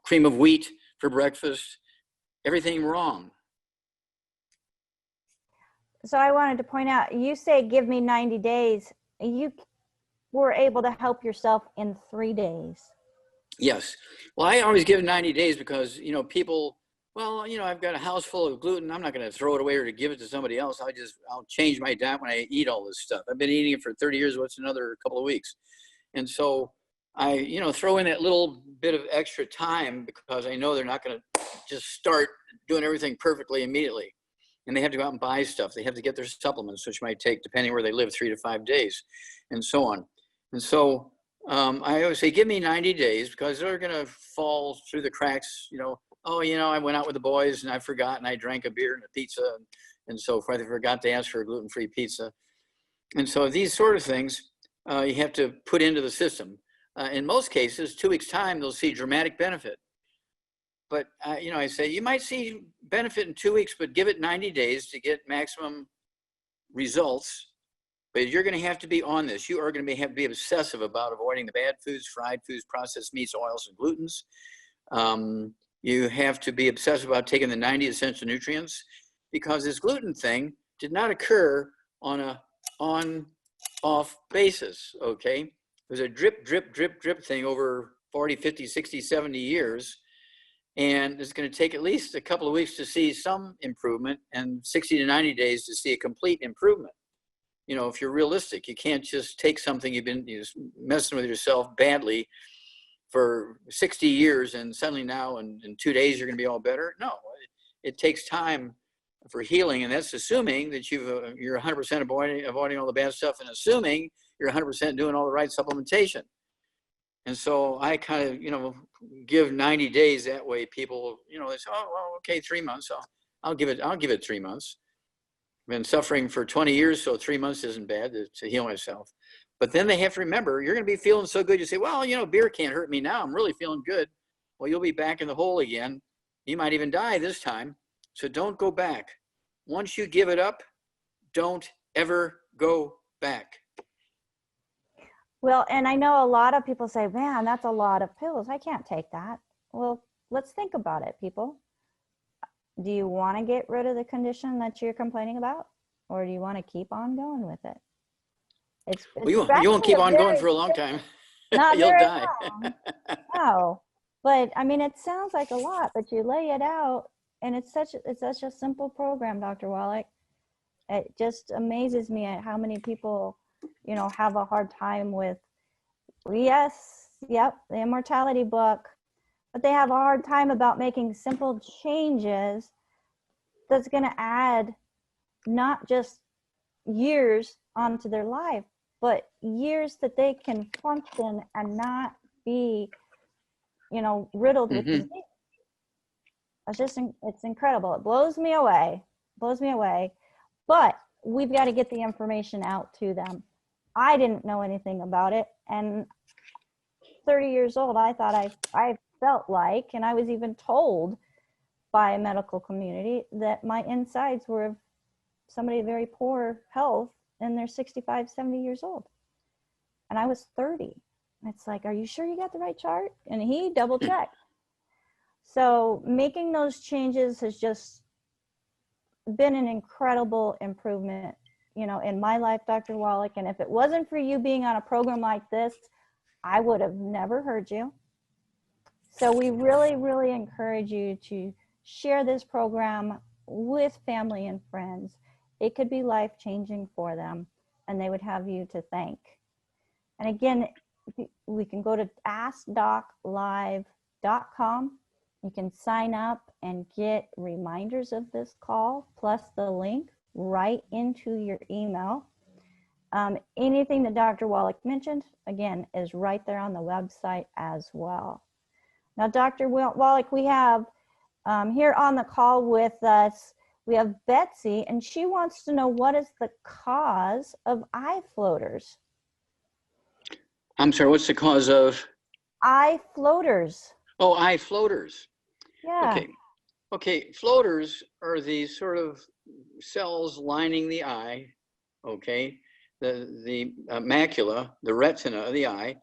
cream of wheat for breakfast, everything wrong. So I wanted to point out, you say, give me 90 days. You were able to help yourself in 3 days. Yes. Well, I always give 90 days because, you know, people, well, you know, I've got a house full of gluten. I'm not going to throw it away or to give it to somebody else. I'll change my diet when I eat all this stuff. I've been eating it for 30 years. What's another couple of weeks? And so I, you know, throw in that little bit of extra time because I know they're not going to just start doing everything perfectly immediately. And they have to go out and buy stuff. They have to get their supplements, which might take, depending where they live, 3 to 5 days, and so on. And so I always say, give me 90 days because they're going to fall through the cracks. You know, oh, you know, I went out with the boys and I forgot and I drank a beer and a pizza and so forth. I forgot to ask for a gluten-free pizza. And so these sort of things you have to put into the system. In most cases, 2 weeks' time, they'll see dramatic benefit. But, you know, I say you might see benefit in 2 weeks, but give it 90 days to get maximum results. But you're going to have to be on this. You are going to have to be obsessive about avoiding the bad foods, fried foods, processed meats, oils, and glutens. You have to be obsessive about taking the 90 essential nutrients, because this gluten thing did not occur on a on-off basis, okay? It was a drip, drip, drip, drip thing over 40, 50, 60, 70 years. And it's going to take at least a couple of weeks to see some improvement and 60 to 90 days to see a complete improvement. You know, if you're realistic, you can't just take something you've been messing with yourself badly for 60 years and suddenly now in 2 days you're going to be all better. No, it takes time for healing, and that's assuming that you're 100% avoiding all the bad stuff and assuming you're 100% doing all the right supplementation. And so I kind of, you know, give 90 days that way. People, you know, they say, oh, well, okay, 3 months. I'll give it 3 months. I've been suffering for 20 years, so 3 months isn't bad to heal myself. But then they have to remember, you're going to be feeling so good. You say, well, you know, beer can't hurt me now. I'm really feeling good. Well, you'll be back in the hole again. You might even die this time. So don't go back. Once you give it up, don't ever go back. Well, and I know a lot of people say, man, that's a lot of pills. I can't take that. Well, let's think about it, people. Do you want to get rid of the condition that you're complaining about? Or do you want to keep on going with it? Well, you won't keep on going for a long time. Not You'll very die. long. No. But I mean, it sounds like a lot, but you lay it out, and it's such a simple program, Dr. Wallach. It just amazes me at how many people, you know, have a hard time with, the immortality book, but they have a hard time about making simple changes that's going to add not just years onto their life, but years that they can function and not be, you know, riddled with disease. It's incredible. It blows me away, but we've got to get the information out to them. I didn't know anything about it, and 30 years old, I thought I felt like, and I was even told by a medical community that my insides were of somebody of very poor health, and they're 65, 70 years old. And I was 30. It's like, are you sure you got the right chart? And he double checked. So making those changes has just been an incredible improvement, you know, in my life, Dr. Wallach. And if it wasn't for you being on a program like this, I would have never heard you. So we really, really encourage you to share this program with family and friends. It could be life-changing for them, and they would have you to thank. And again, we can go to askdoclive.com. You can sign up and get reminders of this call, plus the link right into your email. Anything that Dr. Wallach mentioned, again, is right there on the website as well. Now, Dr. Wallach, we have here on the call with us, we have Betsy, and she wants to know, what is the cause of eye floaters? I'm sorry, what's the cause of? eye floaters. Oh, eye floaters. Yeah. Okay, floaters are these sort of cells lining the eye, okay? The macula, the retina of the eye,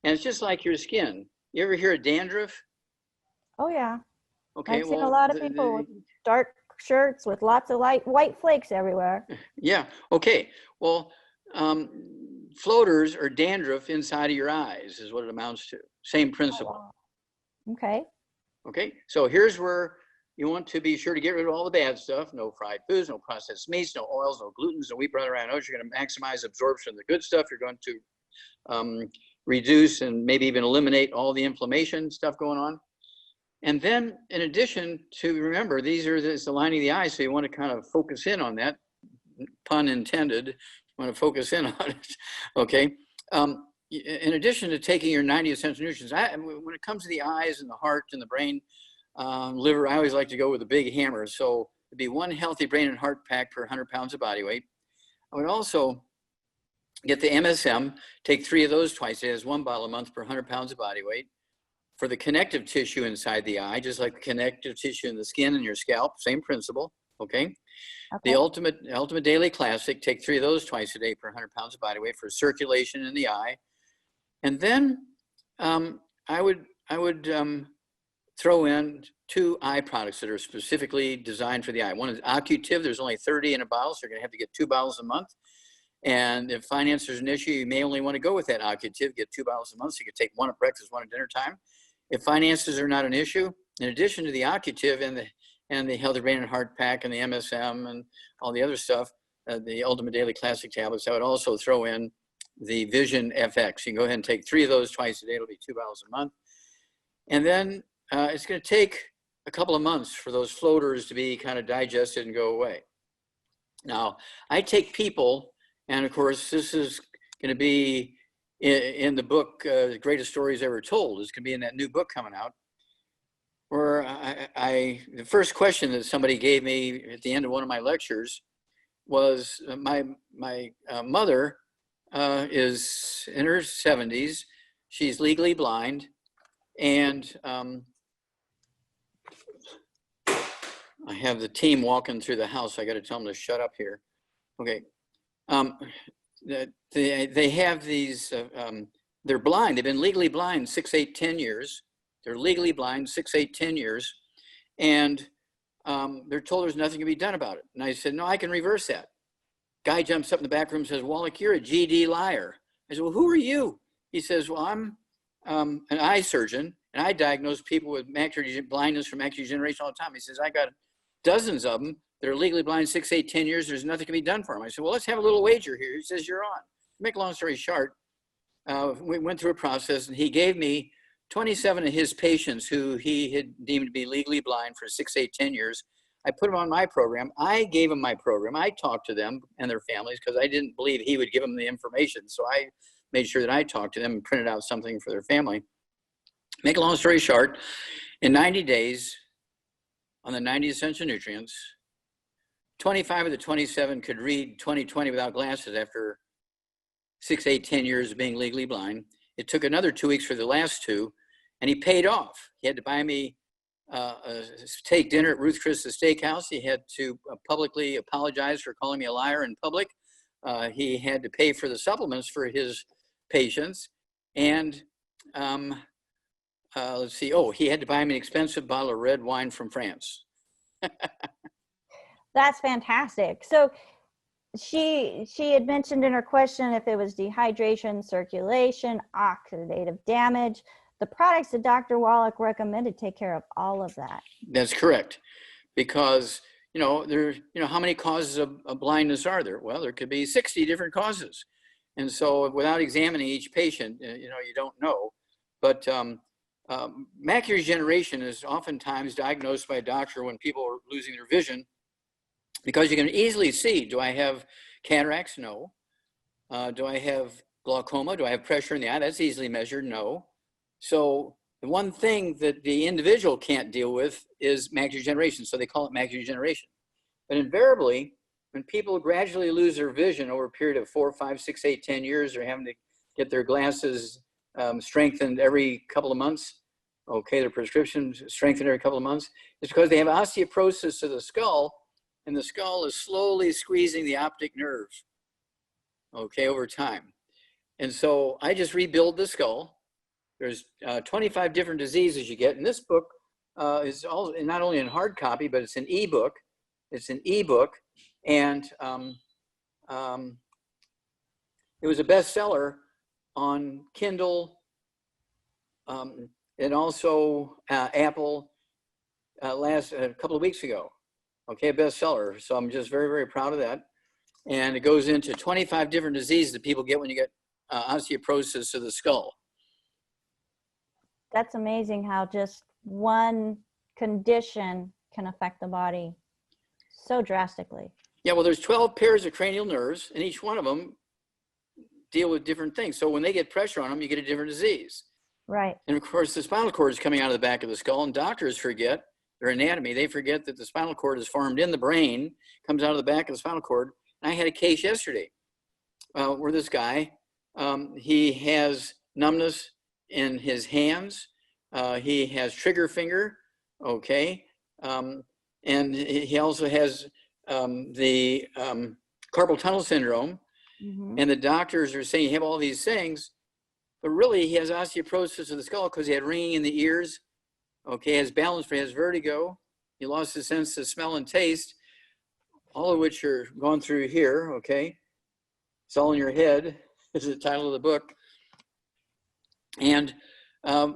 and it's just like your skin. You ever hear of dandruff? Oh, yeah. Okay, I've seen a well, lot of people with dark shirts with lots of white flakes everywhere. yeah, okay. Well, floaters or dandruff inside of your eyes is what it amounts to. Same principle. Oh, wow. Okay. Okay, so here's where you want to be sure to get rid of all the bad stuff. No fried foods, no processed meats, no oils, no glutens, no wheat, butter, and oats. You're going to maximize absorption of the good stuff. You're going to reduce and maybe even eliminate all the inflammation stuff going on. And then in addition to, remember, these are the lining of the eye, so you want to kind of focus in on that, pun intended, you want to focus in on it, okay? In addition to taking your 90 essential nutrients, when it comes to the eyes and the heart and the brain, liver, I always like to go with a big hammer. So it'd be 1 healthy brain and heart pack per 100 pounds of body weight. I would also get the MSM, take 3 of those twice a day, as 1 bottle a month per 100 pounds of body weight. For the connective tissue inside the eye, just like the connective tissue in the skin and your scalp, same principle, okay? The ultimate daily classic, take 3 of those twice a day per 100 pounds of body weight for circulation in the eye. And then I would throw in 2 eye products that are specifically designed for the eye. One is Occutive. There's only 30 in a bottle, so you're going to have to get 2 bottles a month. And if finance is an issue, you may only want to go with that Occutive, get 2 bottles a month, so you can take 1 at breakfast, 1 at dinner time. If finances are not an issue, in addition to the Occutive and the Healthy Brain and Heart Pack and the MSM and all the other stuff, the Ultimate Daily Classic tablets, I would also throw in the Vision FX. You can go ahead and take 3 of those twice a day. It'll be 2 bottles a month. And then it's going to take a couple of months for those floaters to be kind of digested and go away. Now, I take people, and of course, this is going to be in the book, The Greatest Stories Ever Told. It's going to be in that new book coming out, where the first question that somebody gave me at the end of one of my lectures was, my mother is in her 70s. She's legally blind, and I have the team walking through the house. I got to tell them to shut up here. Okay. They have these, they're blind. They've been legally blind 6, 8, 10 years. They're legally blind 6, 8, 10 years. And they're told there's nothing can be done about it. And I said, no, I can reverse that. Guy jumps up in the back room and says, Wallach, you're a GD liar. I said, well, who are you? He says, well, I'm an eye surgeon, and I diagnose people with macular blindness from macular degeneration all the time. He says, I got dozens of them. They're legally blind 6, 8, 10 years. There's nothing can be done for them. I said, well, let's have a little wager here. He says, you're on. To make a long story short, we went through a process, and he gave me 27 of his patients who he had deemed to be legally blind for 6, 8, 10 years. I put them on my program. I gave them my program. I talked to them and their families because I didn't believe he would give them the information. So I made sure that I talked to them and printed out something for their family. Make a long story short, in 90 days, on the 90 essential nutrients, 25 of the 27 could read 20/20 without glasses after 6, 8, 10 years of being legally blind. It took another 2 weeks for the last 2, and he paid off. He had to buy me a steak dinner at Ruth Chris's Steakhouse. He had to publicly apologize for calling me a liar in public. He had to pay for the supplements for his patients. And let's see, he had to buy me an expensive bottle of red wine from France. That's fantastic. So she had mentioned in her question if it was dehydration, circulation, oxidative damage. The products that Dr. Wallach recommended take care of all of that. That's correct, because how many causes of blindness are there? Well, there could be 60 different causes, and so without examining each patient, you don't know. But macular degeneration is oftentimes diagnosed by a doctor when people are losing their vision, because you can easily see: do I have cataracts? No. Do I have glaucoma? Do I have pressure in the eye? That's easily measured. No. So the one thing that the individual can't deal with is macular degeneration. So they call it macular degeneration. But invariably, when people gradually lose their vision over a period of 4, 5, 6, 8, 10 years, they're having to get their glasses strengthened every couple of months. Okay, their prescriptions strengthened every couple of months. It's because they have osteoporosis of the skull, and the skull is slowly squeezing the optic nerve, okay, over time. And so I just rebuild the skull. There's 25 different diseases you get. And this book is all, not only in hard copy, but it's an ebook. It's an ebook. And it was a bestseller on Kindle and also Apple last a couple of weeks ago. Okay, a bestseller. So I'm just very, very proud of that. And it goes into 25 different diseases that people get when you get osteoporosis of the skull. That's amazing how just one condition can affect the body so drastically. Yeah, well, there's 12 pairs of cranial nerves, and each one of them deal with different things. So when they get pressure on them, you get a different disease. Right. And of course, the spinal cord is coming out of the back of the skull, and doctors forget their anatomy. They forget that the spinal cord is formed in the brain, comes out of the back of the spinal cord. And I had a case yesterday where this guy, he has numbness in his hands. He has trigger finger, okay? And he also has the carpal tunnel syndrome. Mm-hmm. And the doctors are saying you have all these things, but really he has osteoporosis of the skull because he had ringing in the ears, okay, has balance, he has vertigo, he lost his sense of smell and taste, all of which are going through here, okay? It's all in your head, is the title of the book. And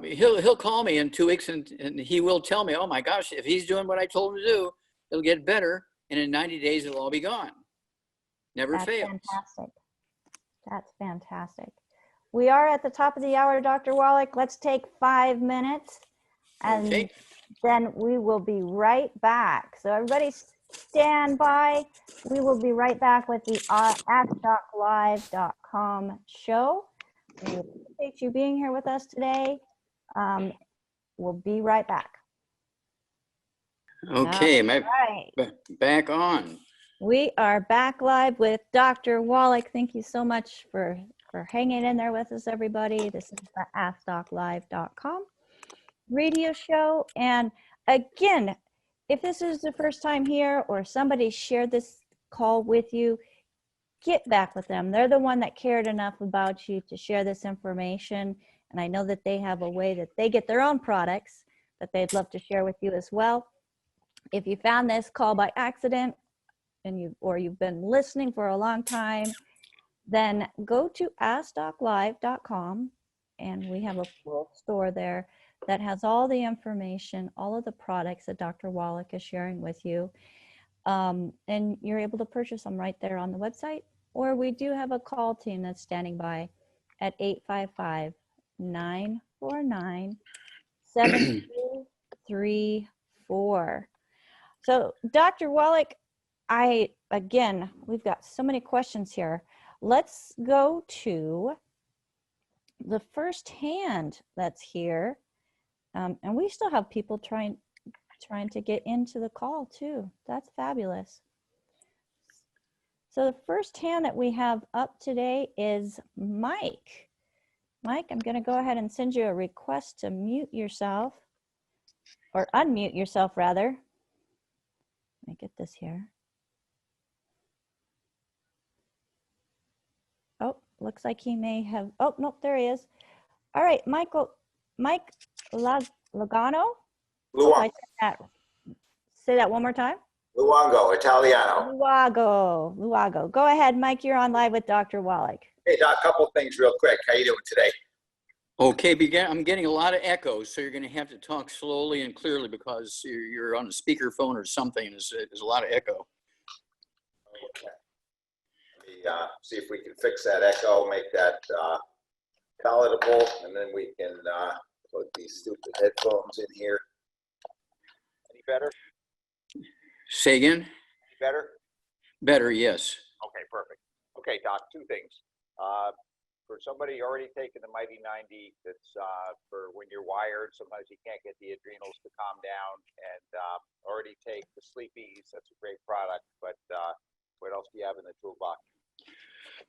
he'll call me in 2 weeks and he will tell me, oh my gosh, if he's doing what I told him to do, it'll get better. And in 90 days, it'll all be gone. Never fails. Fantastic. That's fantastic. We are at the top of the hour, Dr. Wallach. Let's take 5 minutes and then we will be right back. So everybody stand by. We will be right back with the AskDocLive.com show. We appreciate you being here with us today. We'll be right back. Okay, right. Back on. We are back live with Dr. Wallach. Thank you so much for hanging in there with us, everybody. This is the AskDocLive.com radio show. And again, if this is the first time here or somebody shared this call with you, get back with them. They're the one that cared enough about you to share this information. And I know that they have a way that they get their own products that they'd love to share with you as well. If you found this call by accident and you've been listening for a long time, then go to AskDocLive.com and we have a full store there that has all the information, all of the products that Dr. Wallach is sharing with you. And you're able to purchase them right there on the website, or we do have a call team that's standing by at 855-949-7234. So Dr. Wallach, we've got so many questions here. Let's go to the first hand that's here. And we still have people trying to get into the call too. That's fabulous. So the first hand that we have up today is Mike. Mike, I'm going to go ahead and send you a request to mute yourself, or unmute yourself rather. Let me get this here. Oh, looks like he may have, oh, nope, there he is. All right, Mike Logano? Luongo. Say that one more time. Luongo, Italiano. Luago. Go ahead, Mike. You're on live with Dr. Wallach. Hey, Doc, a couple of things real quick. How you doing today? Okay, I'm getting a lot of echoes, so you're going to have to talk slowly and clearly because you're on a speakerphone or something. There's a lot of echo. Okay. Let me see if we can fix that echo, make that palatable, and then we can plug these stupid headphones in here. Any better? Say again? Better? Better, yes. Okay, perfect. Okay, Doc, two things. For somebody already taking the Mighty 90, that's for when you're wired, sometimes you can't get the adrenals to calm down, and already take the Sleep Ease. That's a great product, but what else do you have in the toolbox?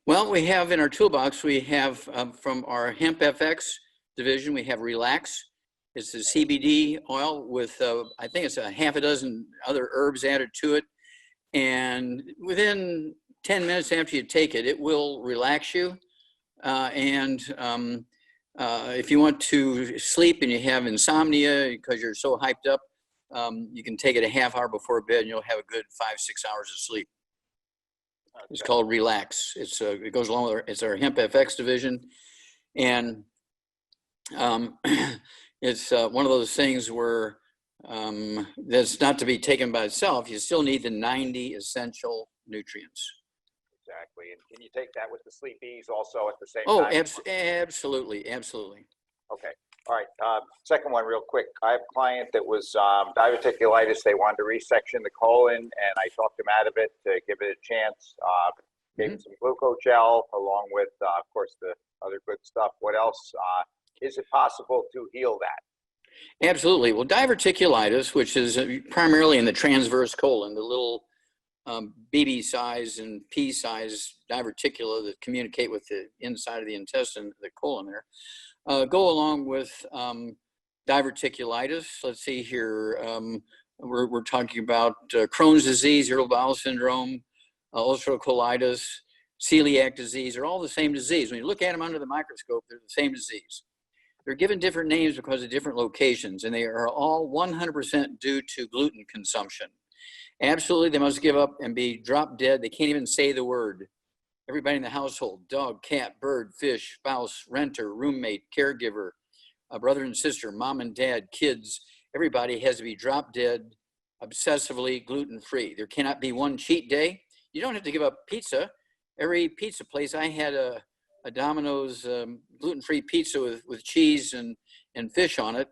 Well, we have in our toolbox, we have from our Hemp FX division, we have Relax. It's a CBD oil with, I think it's a half a dozen other herbs added to it. And within 10 minutes after you take it, it will relax you. If you want to sleep and you have insomnia because you're so hyped up, you can take it a half hour before bed and you'll have a good 5-6 hours of sleep. It's called Relax. It goes along with it's our Hemp FX division. And it's one of those things where that's not to be taken by itself. You still need the 90 essential nutrients. Exactly. And can you take that with the sleep ease also at the same Oh, time? absolutely. Absolutely. Okay. All right. Second one real quick. I have a client that was diverticulitis. They wanted to resection the colon, and I talked him out of it to give it a chance. Gave him some glucogel along with, of course, the other good stuff. What else? Is it possible to heal that? Absolutely. Well, diverticulitis, which is primarily in the transverse colon, the little BB size and P size diverticula that communicate with the inside of the intestine, the colon there, go along with diverticulitis. Let's see here. We're talking about Crohn's disease, irritable bowel syndrome, ulcerative colitis, celiac disease. Are all the same disease. When you look at them under the microscope, they're the same disease. They're given different names because of different locations, and they are all 100% due to gluten consumption. Absolutely, they must give up and be drop dead. They can't even say the word. Everybody in the household, dog, cat, bird, fish, spouse, renter, roommate, caregiver, a brother and sister, mom and dad, kids, everybody has to be drop dead, obsessively gluten-free. There cannot be one cheat day. You don't have to give up pizza. Every pizza place, I had a Domino's gluten-free pizza with cheese and fish on it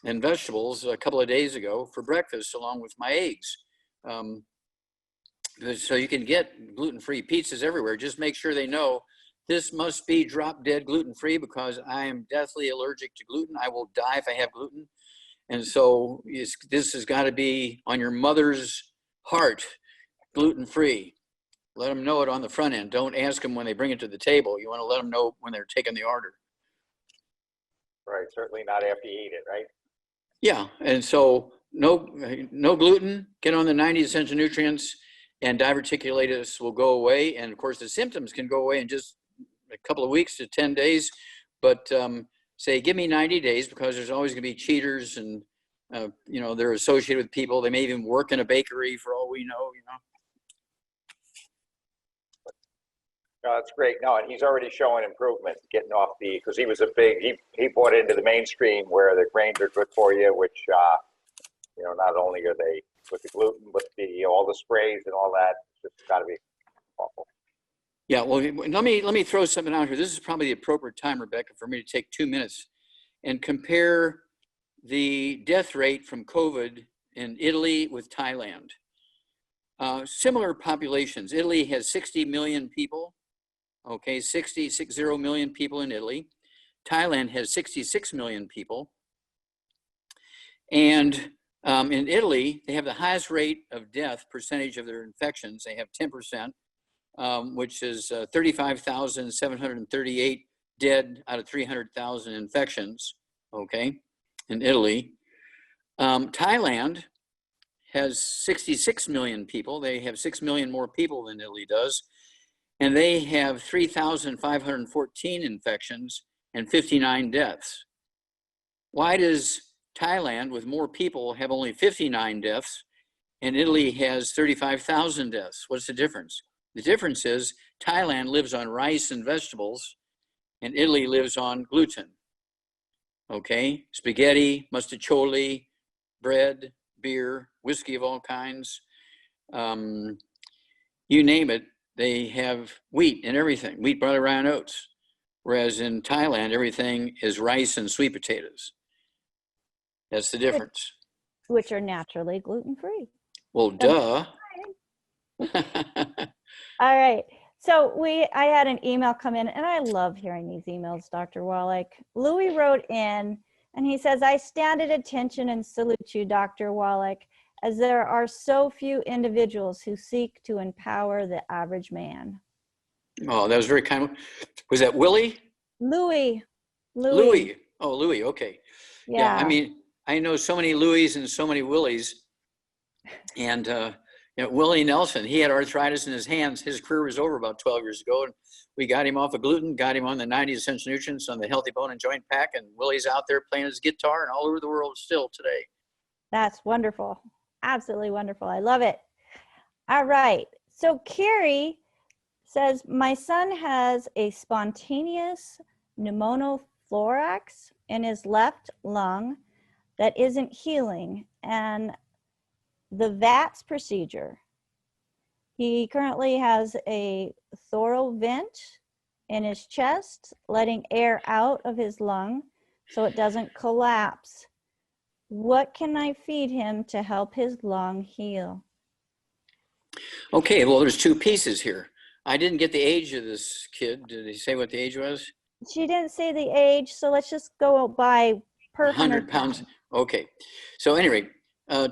and vegetables a couple of days ago for breakfast along with my eggs. So you can get gluten-free pizzas everywhere. Just make sure they know this must be drop dead gluten-free because I am deathly allergic to gluten. I will die if I have gluten. And so this has got to be on your mother's heart, gluten-free. Let them know it on the front end. Don't ask them when they bring it to the table. You want to let them know when they're taking the order. Right. Certainly not after you eat it, right? Yeah. And so no gluten, get on the 90 essential nutrients, and diverticulitis will go away. And of course, the symptoms can go away in just a couple of weeks to 10 days. But say, give me 90 days because there's always going to be cheaters and, they're associated with people. They may even work in a bakery for all we know, No, that's great. No, and he's already showing improvement, getting off because he was he bought into the mainstream where the grains are good for you, which, not only are they with the gluten, but all the sprays and all that, it's just got to be awful. Yeah, well, let me throw something out here. This is probably the appropriate time, Rebecca, for me to take 2 minutes and compare the death rate from COVID in Italy with Thailand. Similar populations. Italy has 60 million people. Okay, 60 million people in Italy. Thailand has 66 million people. And in Italy, they have the highest rate of death percentage of their infections. They have 10%, which is 35,738 dead out of 300,000 infections, okay, in Italy. Thailand has 66 million people. They have 6 million more people than Italy does. And they have 3,514 infections and 59 deaths. Why does Thailand, with more people, have only 59 deaths, and Italy has 35,000 deaths? What's the difference? The difference is Thailand lives on rice and vegetables, and Italy lives on gluten. Okay, spaghetti, mustacholi, bread, beer, whiskey of all kinds, you name it. They have wheat and everything, wheat, barley, rye, and oats. Whereas in Thailand, everything is rice and sweet potatoes. That's the difference. Which are naturally gluten-free. Well, duh. All right. So I had an email come in, and I love hearing these emails, Dr. Wallach. Louis wrote in, and he says, I stand at attention and salute you, Dr. Wallach, as there are so few individuals who seek to empower the average man. Oh, that was very kind. Was that Willie? Louis. Louis. Oh, Louis. Okay. Yeah. I Yeah. mean, I know so many Louis and so many Willies. And, Willie Nelson, he had arthritis in his hands. His career was over about 12 years ago. And we got him off of gluten, got him on the 90 essential nutrients on the Healthy Bone and Joint Pack. And Willie's out there playing his guitar and all over the world still today. That's wonderful. Absolutely wonderful. I love it. All right. So Carrie says, my son has a spontaneous pneumothorax in his left lung that isn't healing, and the VATS procedure. He currently has a thoral vent in his chest, letting air out of his lung so it doesn't collapse. What can I feed him to help his lung heal? Okay, well, there's two pieces here. I didn't get the age of this kid. Did he say what the age was? She didn't say the age, so let's just go by per 100 pounds. Okay. So anyway,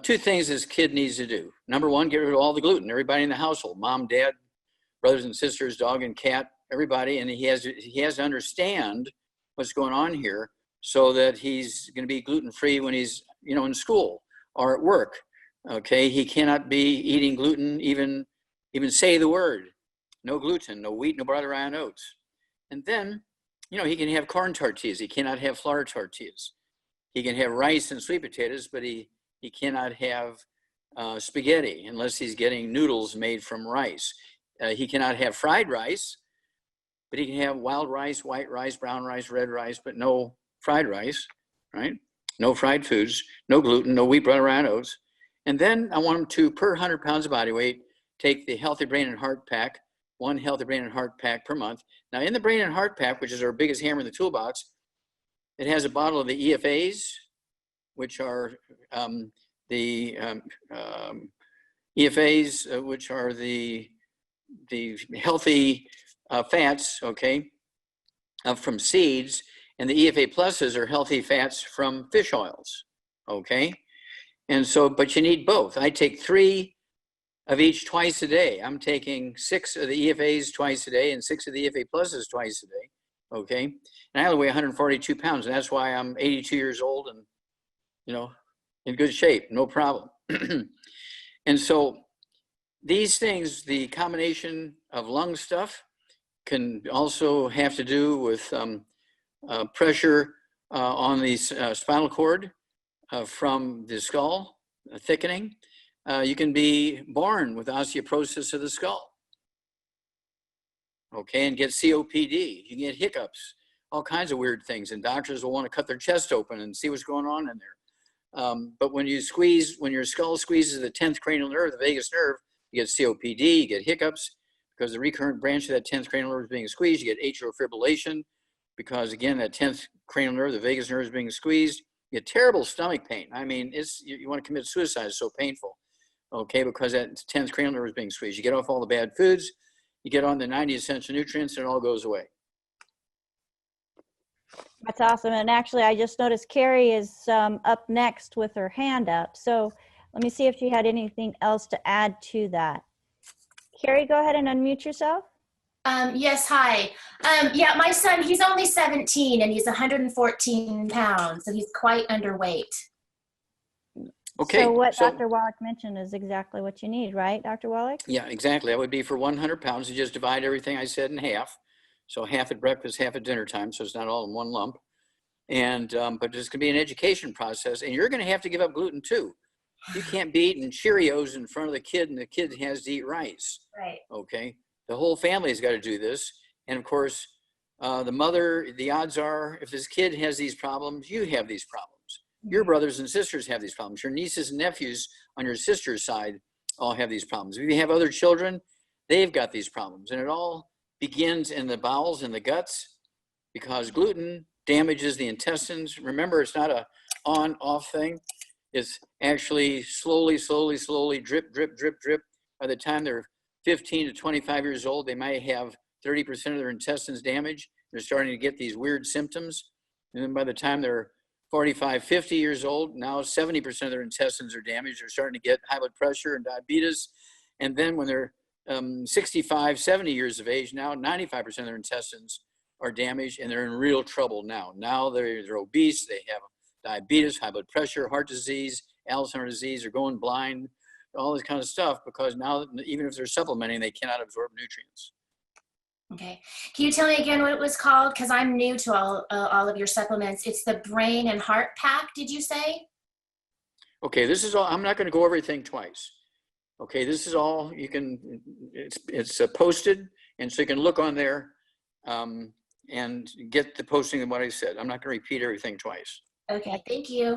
two things this kid needs to do. Number one, get rid of all the gluten. Everybody in the household, mom, dad, brothers and sisters, dog and cat, everybody. And he has to understand what's going on here so that he's going to be gluten-free when he's, in school or at work. Okay. He cannot be eating gluten, even say the word. No gluten, no wheat, no broad rye oats. And then, he can have corn tortillas. He cannot have flour tortillas. He can have rice and sweet potatoes, but he cannot have spaghetti unless he's getting noodles made from rice. He cannot have fried rice, but he can have wild rice, white rice, brown rice, red rice, but no fried rice, right? No fried foods, no gluten, no wheat, broad rye oats. And then I want him to, per 100 pounds of body weight, take the Healthy Brain and Heart Pack, one Healthy Brain and Heart Pack per month. Now in the Brain and Heart Pack, which is our biggest hammer in the toolbox, it has a bottle of the EFAs, which are EFAs, which are the healthy fats, okay, from seeds, and the EFA pluses are healthy fats from fish oils, okay? And so, but you need both. I take 3 of each twice a day. I'm taking 6 of the EFAs twice a day and 6 of the EFA pluses twice a day. Okay. And I only weigh 142 pounds. And that's why I'm 82 years old and, in good shape, no problem. And so these things, the combination of lung stuff can also have to do with pressure on the spinal cord from the skull, thickening. You can be born with osteoporosis of the skull. Okay, and get COPD. You can get hiccups, all kinds of weird things. And doctors will want to cut their chest open and see what's going on in there. But when your skull squeezes the 10th cranial nerve, the vagus nerve, you get COPD, you get hiccups, because the recurrent branch of that 10th cranial nerve is being squeezed. You get atrial fibrillation, because again, that 10th cranial nerve, the vagus nerve is being squeezed. You get terrible stomach pain. I mean, you want to commit suicide, it's so painful. Okay, because that 10th cranial nerve is being squeezed. You get off all the bad foods, you get on the 90 essential nutrients, and it all goes away. That's awesome. And actually, I just noticed Carrie is up next with her hand up. So let me see if she had anything else to add to that. Carrie, go ahead and unmute yourself. Yes, hi. Yeah, my son, he's only 17 and he's 114 pounds, so he's quite underweight. Okay. So what Dr. Wallach mentioned is exactly what you need, right, Dr. Wallach? Yeah, exactly. That would be for 100 pounds. You just divide everything I said in half. So half at breakfast, half at dinner time. So it's not all in one lump. And, but this can be an education process, and you're going to have to give up gluten too. You can't be eating Cheerios in front of the kid and the kid has to eat rice. Right. Okay. The whole family's got to do this. And of course, the mother, the odds are if this kid has these problems, you have these problems. Your brothers and sisters have these problems. Your nieces and nephews on your sister's side all have these problems. If you have other children, they've got these problems. And it all begins in the bowels and the guts because gluten damages the intestines. Remember, it's not a on-off thing. It's actually slowly, drip, drip, drip, drip. By the time they're 15 to 25 years old, they might have 30% of their intestines damaged. They're starting to get these weird symptoms. And then by the time they're 45, 50 years old, now 70% of their intestines are damaged. They're starting to get high blood pressure and diabetes. And then when they're 65, 70 years of age now, 95% of their intestines are damaged and they're in real trouble now. Now they're obese, they have diabetes, high blood pressure, heart disease, Alzheimer's disease, they're going blind, all this kind of stuff, because now even if they're supplementing, they cannot absorb nutrients. Okay. Can you tell me again what it was called? Because I'm new to all of your supplements. It's the Brain and Heart Pack, did you say? Okay, this is all, I'm not going to go over everything twice. Okay, this is all you can, it's posted, and so you can look on there and get the posting of what I said. I'm not going to repeat everything twice. Okay, thank you.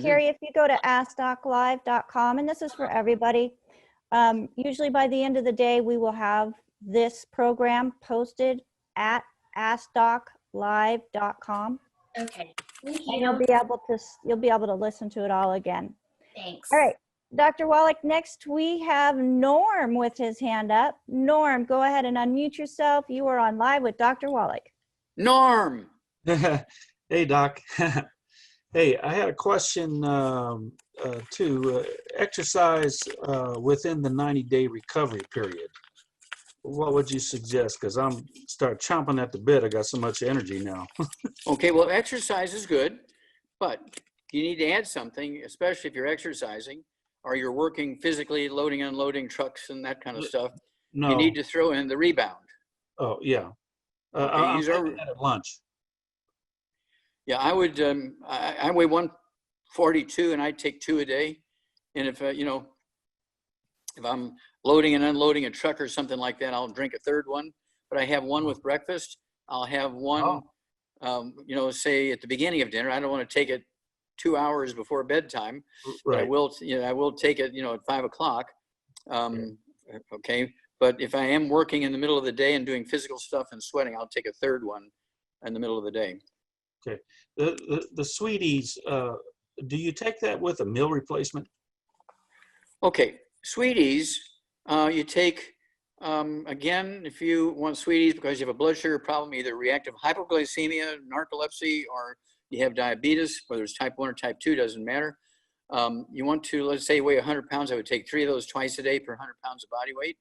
Carrie, if you go to askdoclive.com, and this is for everybody, usually by the end of the day, we will have this program posted at askdoclive.com. Okay, thank And you. you'll be able to listen to it all again. Thanks. All right, Dr. Wallach, next we have Norm with his hand up. Norm, go ahead and unmute yourself. You are on live with Dr. Wallach. Norm. Hey, Doc. Hey, I had a question to exercise within the 90-day recovery period. What would you suggest? Because I'm start chomping at the bit. I got so much energy now. Okay, well, exercise is good, but you need to add something, especially if you're exercising or you're working physically, loading, unloading trucks and that kind of stuff. No. You need to throw in the rebound. Oh, yeah. Okay, I'm these are having that at lunch. Yeah, I would, I weigh 142 and I take 2 a day. And if, you know, if I'm loading and unloading a truck or something like that, I'll drink a third one, but I have one with breakfast. I'll have one, you know, say at the beginning of dinner. I don't want to take it 2 hours before bedtime, but I will, you know, I will take it, you know, at 5 o'clock. Okay. But if I am working in the middle of the day and doing physical stuff and sweating, I'll take a third one in the middle of the day. Okay. The sweeties, do you take that with a meal replacement? Okay, sweeties, you take, again, if you want sweeties because you have a blood sugar problem, either reactive hypoglycemia, narcolepsy, or you have diabetes, whether it's type 1 or type 2, doesn't matter. You want to, let's say, weigh 100 pounds, I would take 3 of those twice a day per 100 pounds of body weight.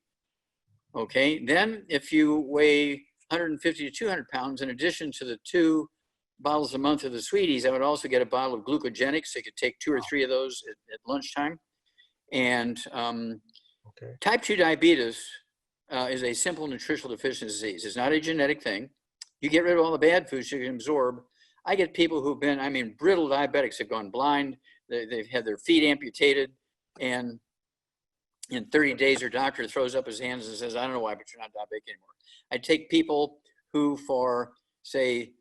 Okay, then if you weigh 150 to 200 pounds, in addition to the 2 bottles a month of the sweeties, I would also get a bottle of glucogenics. So you could take 2 or 3 of those at lunchtime. And type 2 diabetes is a simple nutritional deficiency disease. It's not a genetic thing. You get rid of all the bad foods you can absorb. I get people who've been, I mean, brittle diabetics have gone blind. They've had their feet amputated. And in 30 days, their doctor throws up his hands and says, I don't know why, but you're not diabetic anymore. I take people who for, say,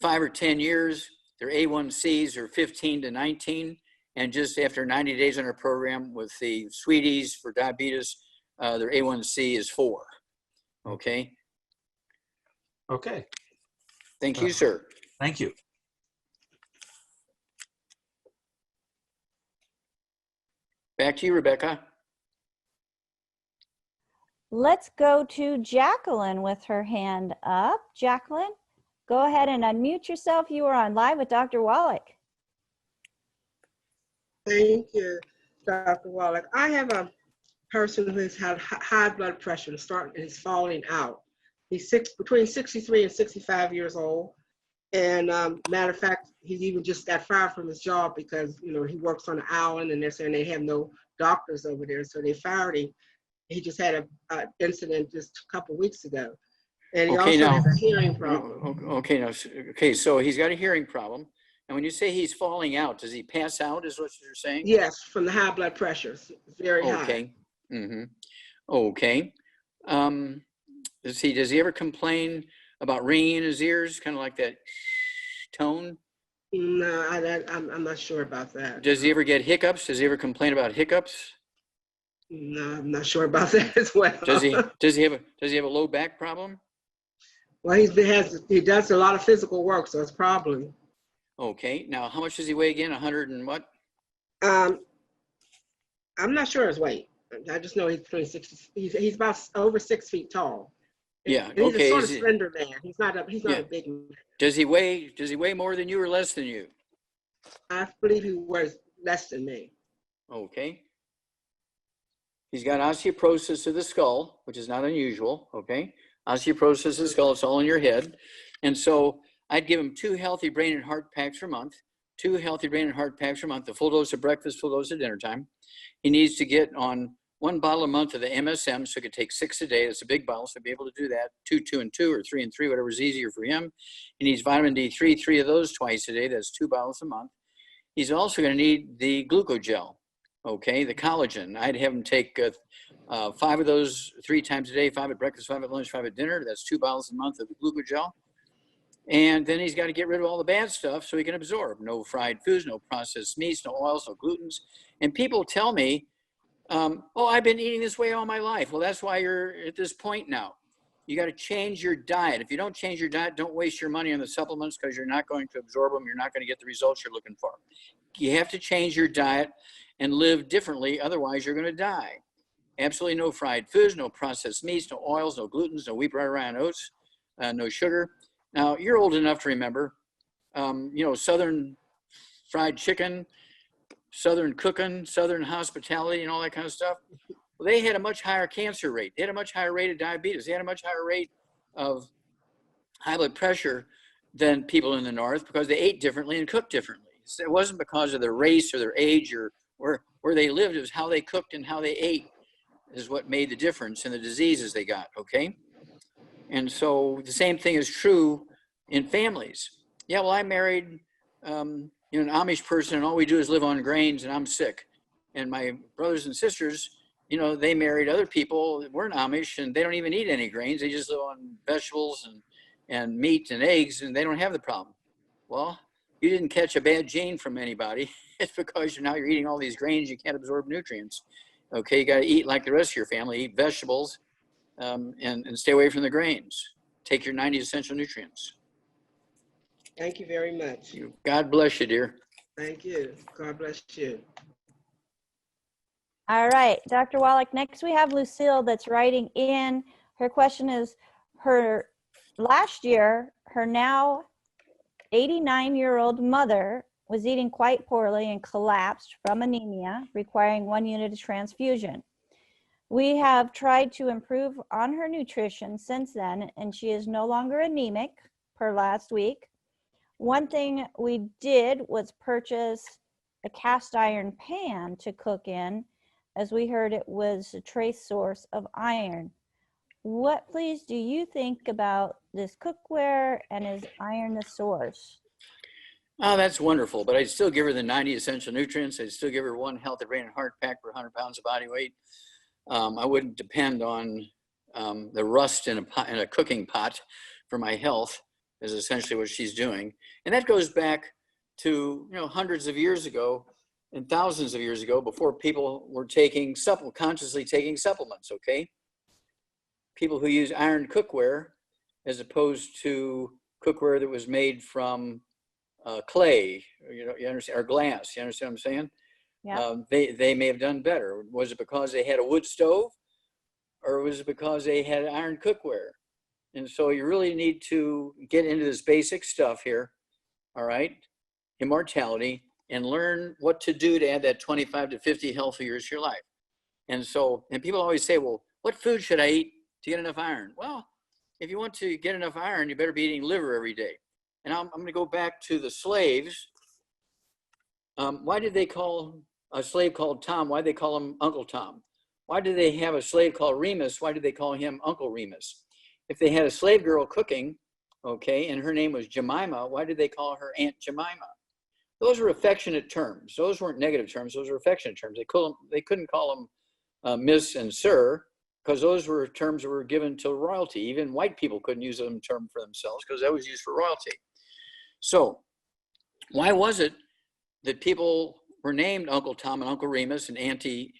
5 or 10 years, their A1Cs are 15 to 19. And just after 90 days on our program with the sweeties for diabetes, their A1C is 4. Okay. Okay. Thank you, sir. Thank you. Back to you, Rebecca. Let's go to Jacqueline with her hand up. Jacqueline, go ahead and unmute yourself. You are on live with Dr. Wallach. Thank you, Dr. Wallach. I have a person who's had high blood pressure and is falling out. He's between 63 and 65 years old. And matter of fact, he's even just got fired from his job because, you know, he works on an island and they're saying they have no doctors over there. So they fired him. He just had an incident just a couple of weeks ago. And he also has a hearing problem. Okay, so he's got a hearing problem. And when you say he's falling out, does he pass out is what you're saying? Yes, from the high blood pressure. It's very high. Okay. Okay. Does he ever complain about ringing in his ears, kind of like that tone? No, I'm not sure about that. Does he ever get hiccups? Does he ever complain about hiccups? No, I'm not sure about that as well. Does he have a low back problem? Well, he does a lot of physical work, so it's probably. Okay. Now, how much does he weigh again? 100 and what? I'm not sure his weight. I just know he's between 60. He's about over 6 feet tall. Yeah. And he's okay. a sort of slender man. He's not a big man. Does he weigh more than you or less than you? I believe he weighs less than me. Okay. He's got osteoporosis of the skull, which is not unusual, okay? Osteoporosis of the skull, it's all in your head. And so I'd give him 2 healthy brain and heart packs per month, 2 healthy brain and heart packs per month, a full dose of breakfast, full dose of dinner time. He needs to get on 1 bottle a month of the MSM, so he could take 6 a day. That's a big bottle, so he'll be able to do that, 2, 2, and 2, or 3 and 3, whatever's easier for him. He needs vitamin D3, 3 of those twice a day. That's 2 bottles a month. He's also going to need the glucogel, okay, the collagen. I'd have him take 5 of those 3 times a day, 5 at breakfast, 5 at lunch, 5 at dinner. That's 2 bottles a month of the glucogel. And then he's got to get rid of all the bad stuff so he can absorb. No fried foods, no processed meats, no oils, no glutens. And people tell me, oh, I've been eating this way all my life. Well, that's why you're at this point now. You got to change your diet. If you don't change your diet, don't waste your money on the supplements because you're not going to absorb them. You're not going to get the results you're looking for. You have to change your diet and live differently. Otherwise, you're going to die. Absolutely no fried foods, no processed meats, no oils, no glutens, no wheat, rye, rye, and oats, no sugar. Now, you're old enough to remember, you know, Southern fried chicken, Southern cooking, Southern hospitality, and all that kind of stuff. Well, they had a much higher cancer rate. They had a much higher rate of diabetes. They had a much higher rate of high blood pressure than people in the North because they ate differently and cooked differently. So it wasn't because of their race or their age or where they lived. It was how they cooked and how they ate is what made the difference in the diseases they got, okay? And so the same thing is true in families. Yeah, well, I married you know, an Amish person and all we do is live on grains and I'm sick. And my brothers and sisters, you know, they married other people that weren't Amish and they don't even eat any grains. They just live on vegetables and meat and eggs and they don't have the problem. Well, you didn't catch a bad gene from anybody. It's because you're eating all these grains, you can't absorb nutrients. Okay, you got to eat like the rest of your family, eat vegetables and stay away from the grains. Take your 90 essential nutrients. Thank you very much. God bless you, dear. Thank you. God bless you. All right, Dr. Wallach, next we have Lucille that's writing in. Her question is, last year, her now 89-year-old mother was eating quite poorly and collapsed from anemia, requiring 1 unit of transfusion. We have tried to improve on her nutrition since then, and she is no longer anemic per last week. One thing we did was purchase a cast iron pan to cook in, as we heard it was a trace source of iron. What, please, do you think about this cookware, and is iron the source? Oh, that's wonderful, but I'd still give her the 90 essential nutrients. I'd still give her 1 healthy brain and heart pack per 100 pounds of body weight. I wouldn't depend on the rust in a cooking pot for my health is essentially what she's doing. And that goes back to, you know, hundreds of years ago and thousands of years ago before people were consciously taking supplements, okay? People who use iron cookware as opposed to cookware that was made from clay, you understand, or glass, you understand what I'm saying? Yeah. They may have done better. Was it because they had a wood stove or was it because they had iron cookware? And so you really need to get into this basic stuff here, all right? Immortality, and learn what to do to add that 25 to 50 healthy years to your life. And so, and people always say, well, what food should I eat to get enough iron? Well, if you want to get enough iron, you better be eating liver every day. And I'm going to go back to the slaves. Why did they call a slave called Tom? Why did they call him Uncle Tom? Why did they have a slave called Remus? Why did they call him Uncle Remus? If they had a slave girl cooking, okay, and her name was Jemima, why did they call her Aunt Jemima? Those were affectionate terms. Those weren't negative terms. Those were affectionate terms. They couldn't call them Miss and Sir, because those were terms that were given to royalty. Even white people couldn't use them term for themselves because that was used for royalty. So why was it that people were named Uncle Tom and Uncle Remus and Auntie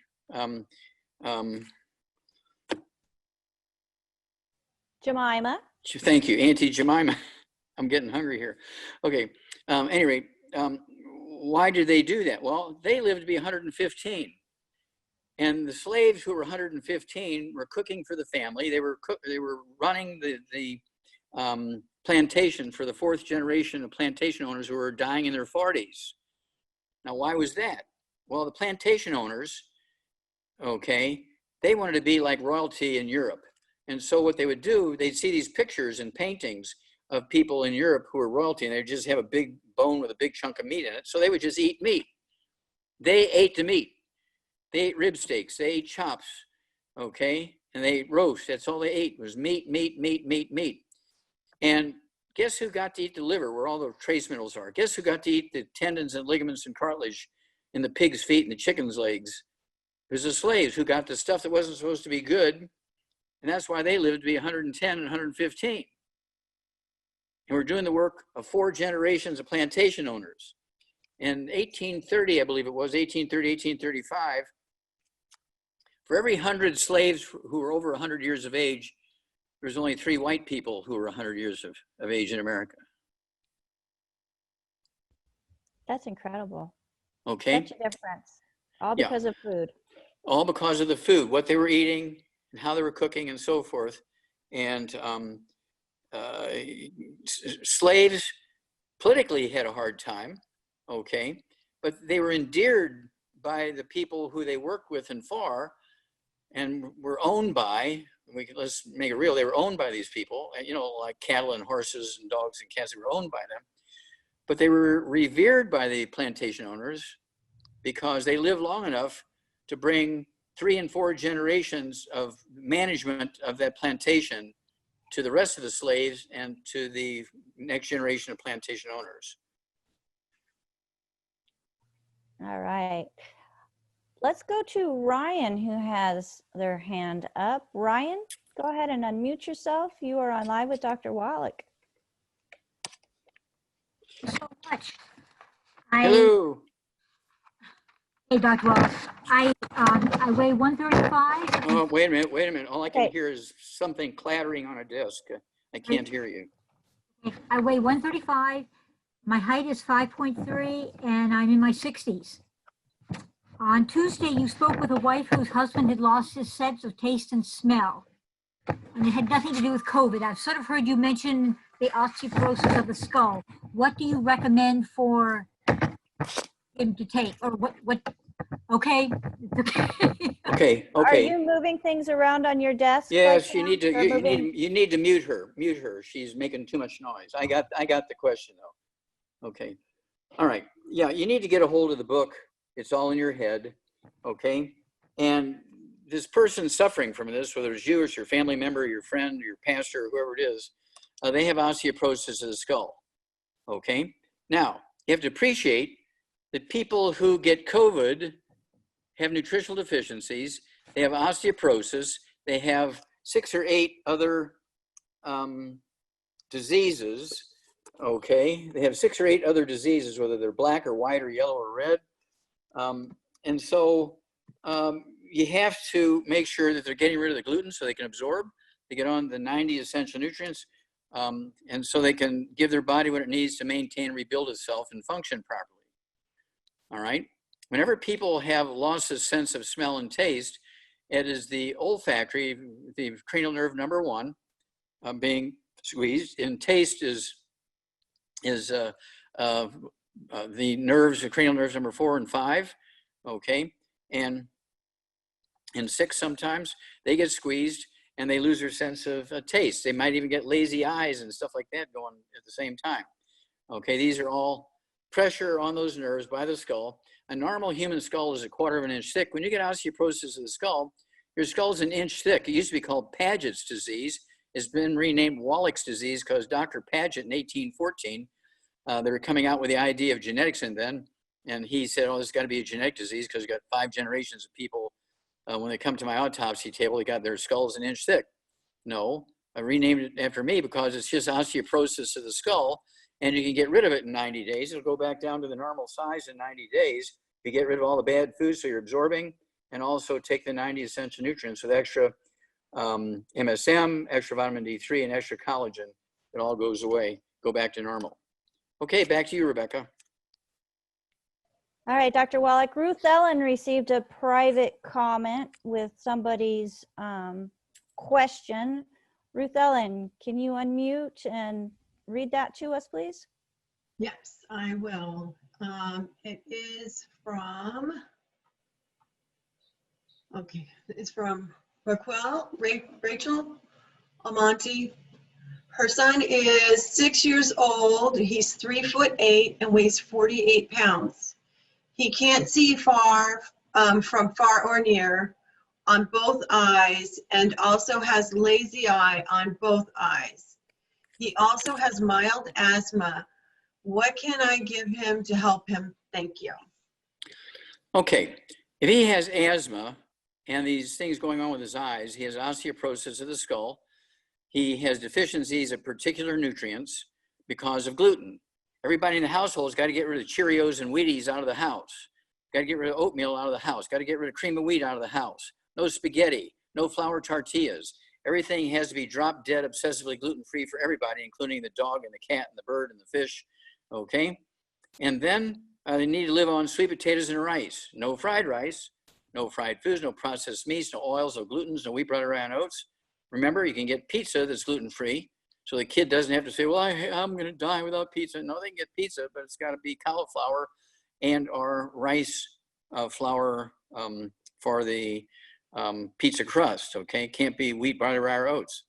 Jemima. Thank you, Auntie Jemima. I'm getting hungry here. Okay, anyway, why did they do that? Well, they lived to be 115. And the slaves who were 115 were cooking for the family. They were running the plantation for the 4th generation of plantation owners who were dying in their 40s. Now, why was that? Well, the plantation owners, okay, they wanted to be like royalty in Europe. And so what they would do, they'd see these pictures and paintings of people in Europe who were royalty, and they'd just have a big bone with a big chunk of meat in it. So they would just eat meat. They ate the meat. They ate rib steaks. They ate chops, okay? And they ate roast. That's all they ate was meat, meat, meat, meat, meat. And guess who got to eat the liver, where all the trace minerals are? Guess who got to eat the tendons and ligaments and cartilage in the pig's feet and the chicken's legs? It was the slaves who got the stuff that wasn't supposed to be good. And that's why they lived to be 110 and 115. And we're doing the work of 4 generations of plantation owners. In 1830, I believe it was, 1830, 1835, for every 100 slaves who were over 100 years of age, there's only 3 white people who were 100 years of age in America. That's incredible. Okay? Such a difference. All Yeah. because of food. All because of the food, what they were eating, and how they were cooking, and so forth. And slaves politically had a hard time, okay? But they were endeared by the people who they worked with and for, and were owned by, let's make it real, they were owned by these people, and, you know, like cattle and horses and dogs and cats, they were owned by them. But they were revered by the plantation owners because they lived long enough to bring 3 and 4 generations of management of that plantation to the rest of the slaves and to the next generation of plantation owners. All right. Let's go to Ryan, who has their hand up. Ryan, go ahead and unmute yourself. You are on live with Dr. Wallach. So much. Hello. Hey, Dr. Wallach. I weigh 135. Oh, wait a minute. All I can Okay. hear is something clattering on a desk. I can't hear you. I weigh 135. My height is 5.3, and I'm in my 60s. On Tuesday, you spoke with a wife whose husband had lost his sense of taste and smell, and it had nothing to do with COVID. I've sort of heard you mention the osteoporosis of the skull. What do you recommend for him to take, or what? Okay. Okay. Are you moving things around on your desk? Yes, right you now? need to. Or moving- You need to mute her. Mute her. She's making too much noise. I got the question though. Okay. All right. Yeah, you need to get a hold of the book. It's all in your head. Okay. And this person suffering from this, whether it's you or it's your family member, your friend, your pastor, or whoever it is, they have osteoporosis of the skull. Okay. Now you have to appreciate that people who get COVID have nutritional deficiencies. They have osteoporosis. They have 6 or 8 other diseases. Okay, they have 6 or 8 other diseases, whether they're black or white or yellow or red. And so you have to make sure that they're getting rid of the gluten so they can absorb. They get on the 90 essential nutrients, and so they can give their body what it needs to maintain and rebuild itself and function properly. All right. Whenever people have lost a sense of smell and taste, it is the olfactory, the cranial nerve number 1, being squeezed, and taste is the nerves, the cranial nerves number 4 and 5, okay, and 6 sometimes, they get squeezed and they lose their sense of taste. They might even get lazy eyes and stuff like that going at the same time. Okay, these are all pressure on those nerves by the skull. A normal human skull is 1/4 of an inch thick. When you get osteoporosis of the skull, your skull is an inch thick. It used to be called Paget's disease. It's been renamed Wallach's disease because Dr. Paget in 1814, they were coming out with the idea of genetics then, and he said, oh, this has got to be a genetic disease because you got 5 generations of people, when they come to my autopsy table, they got their skulls an inch thick. No, I renamed it after me because it's just osteoporosis of the skull, and you can get rid of it in 90 days. It'll go back down to the normal size in 90 days. You get rid of all the bad foods so you're absorbing, and also take the 90 essential nutrients with extra MSM, extra vitamin D3, and extra collagen. It all goes away, go back to normal. Okay, back to you, Rebecca. All right, Dr. Wallach. Ruth Ellen received a private comment with somebody's question. Ruth Ellen, can you unmute and read that to us, please? Yes, I will. It is from, Okay, it's from Rachel Almonte. Her son is 6 years old. He's 3'8" and weighs 48 pounds. He can't see far from far or near on both eyes and also has lazy eye on both eyes. He also has mild asthma. What can I give him to help him? Thank you. Okay, if he has asthma and these things going on with his eyes, he has osteoporosis of the skull. He has deficiencies of particular nutrients because of gluten. Everybody in the household has got to get rid of Cheerios and Wheaties out of the house. Got to get rid of oatmeal out of the house. Got to get rid of cream of wheat out of the house. No spaghetti, no flour tortillas. Everything has to be drop dead, obsessively gluten-free for everybody, including the dog and the cat and the bird and the fish, okay? And then they need to live on sweet potatoes and rice. No fried rice, no fried foods, no processed meats, no oils, no glutens, no wheat, butter, and oats. Remember, you can get pizza that's gluten-free, so the kid doesn't have to say, well, I'm going to die without pizza. No, they can get pizza, but it's got to be cauliflower and or rice flour for the pizza crust, okay? Can't be wheat, butter, or oats.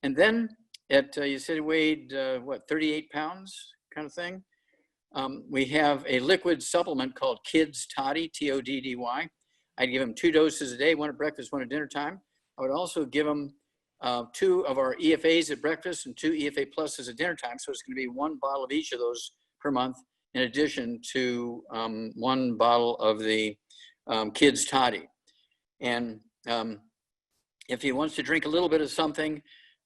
And then you said he weighed, what, 38 pounds kind of thing? We have a liquid supplement called Kids Toddy, T-O-D-D-Y. I'd give him 2 doses a day, one at breakfast, one at dinner time. I would also give him 2 of our EFAs at breakfast and 2 EFA pluses at dinner time. So it's going to be 1 bottle of each of those per month, in addition to 1 bottle of the Kids Toddy. And if he wants to drink a little bit of something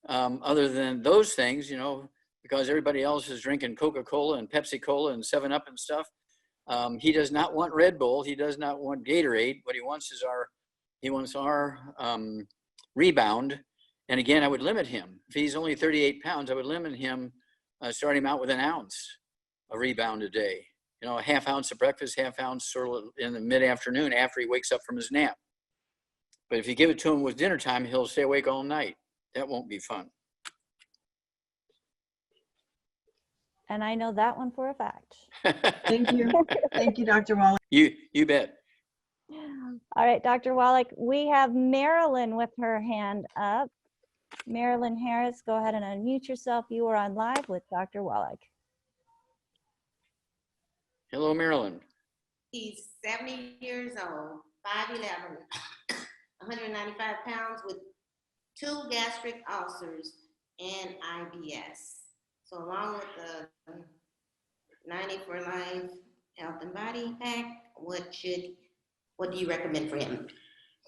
other than those things, you know, because everybody else is drinking Coca-Cola and Pepsi-Cola and 7-Up and stuff, he does not want Red Bull. He does not want Gatorade. What he wants is our Rebound. And again, I would limit him. If he's only 38 pounds, I would limit him, start him out with 1 ounce of Rebound a day. You know, a ½ ounce at breakfast, ½ ounce sort of in the mid-afternoon after he wakes up from his nap. But if you give it to him with dinner time, he'll stay awake all night. That won't be fun. And I know that one for a fact. Thank you. Thank you, Dr. Wallach. You bet. All right, Dr. Wallach, we have Marilyn with her hand up. Marilyn Harris, go ahead and unmute yourself. You are on live with Dr. Wallach. Hello, Marilyn. He's 70 years old, 5'11", 195 pounds with 2 gastric ulcers and IBS. So along with the 90 for Life Health and Body Pack, what do you recommend for him?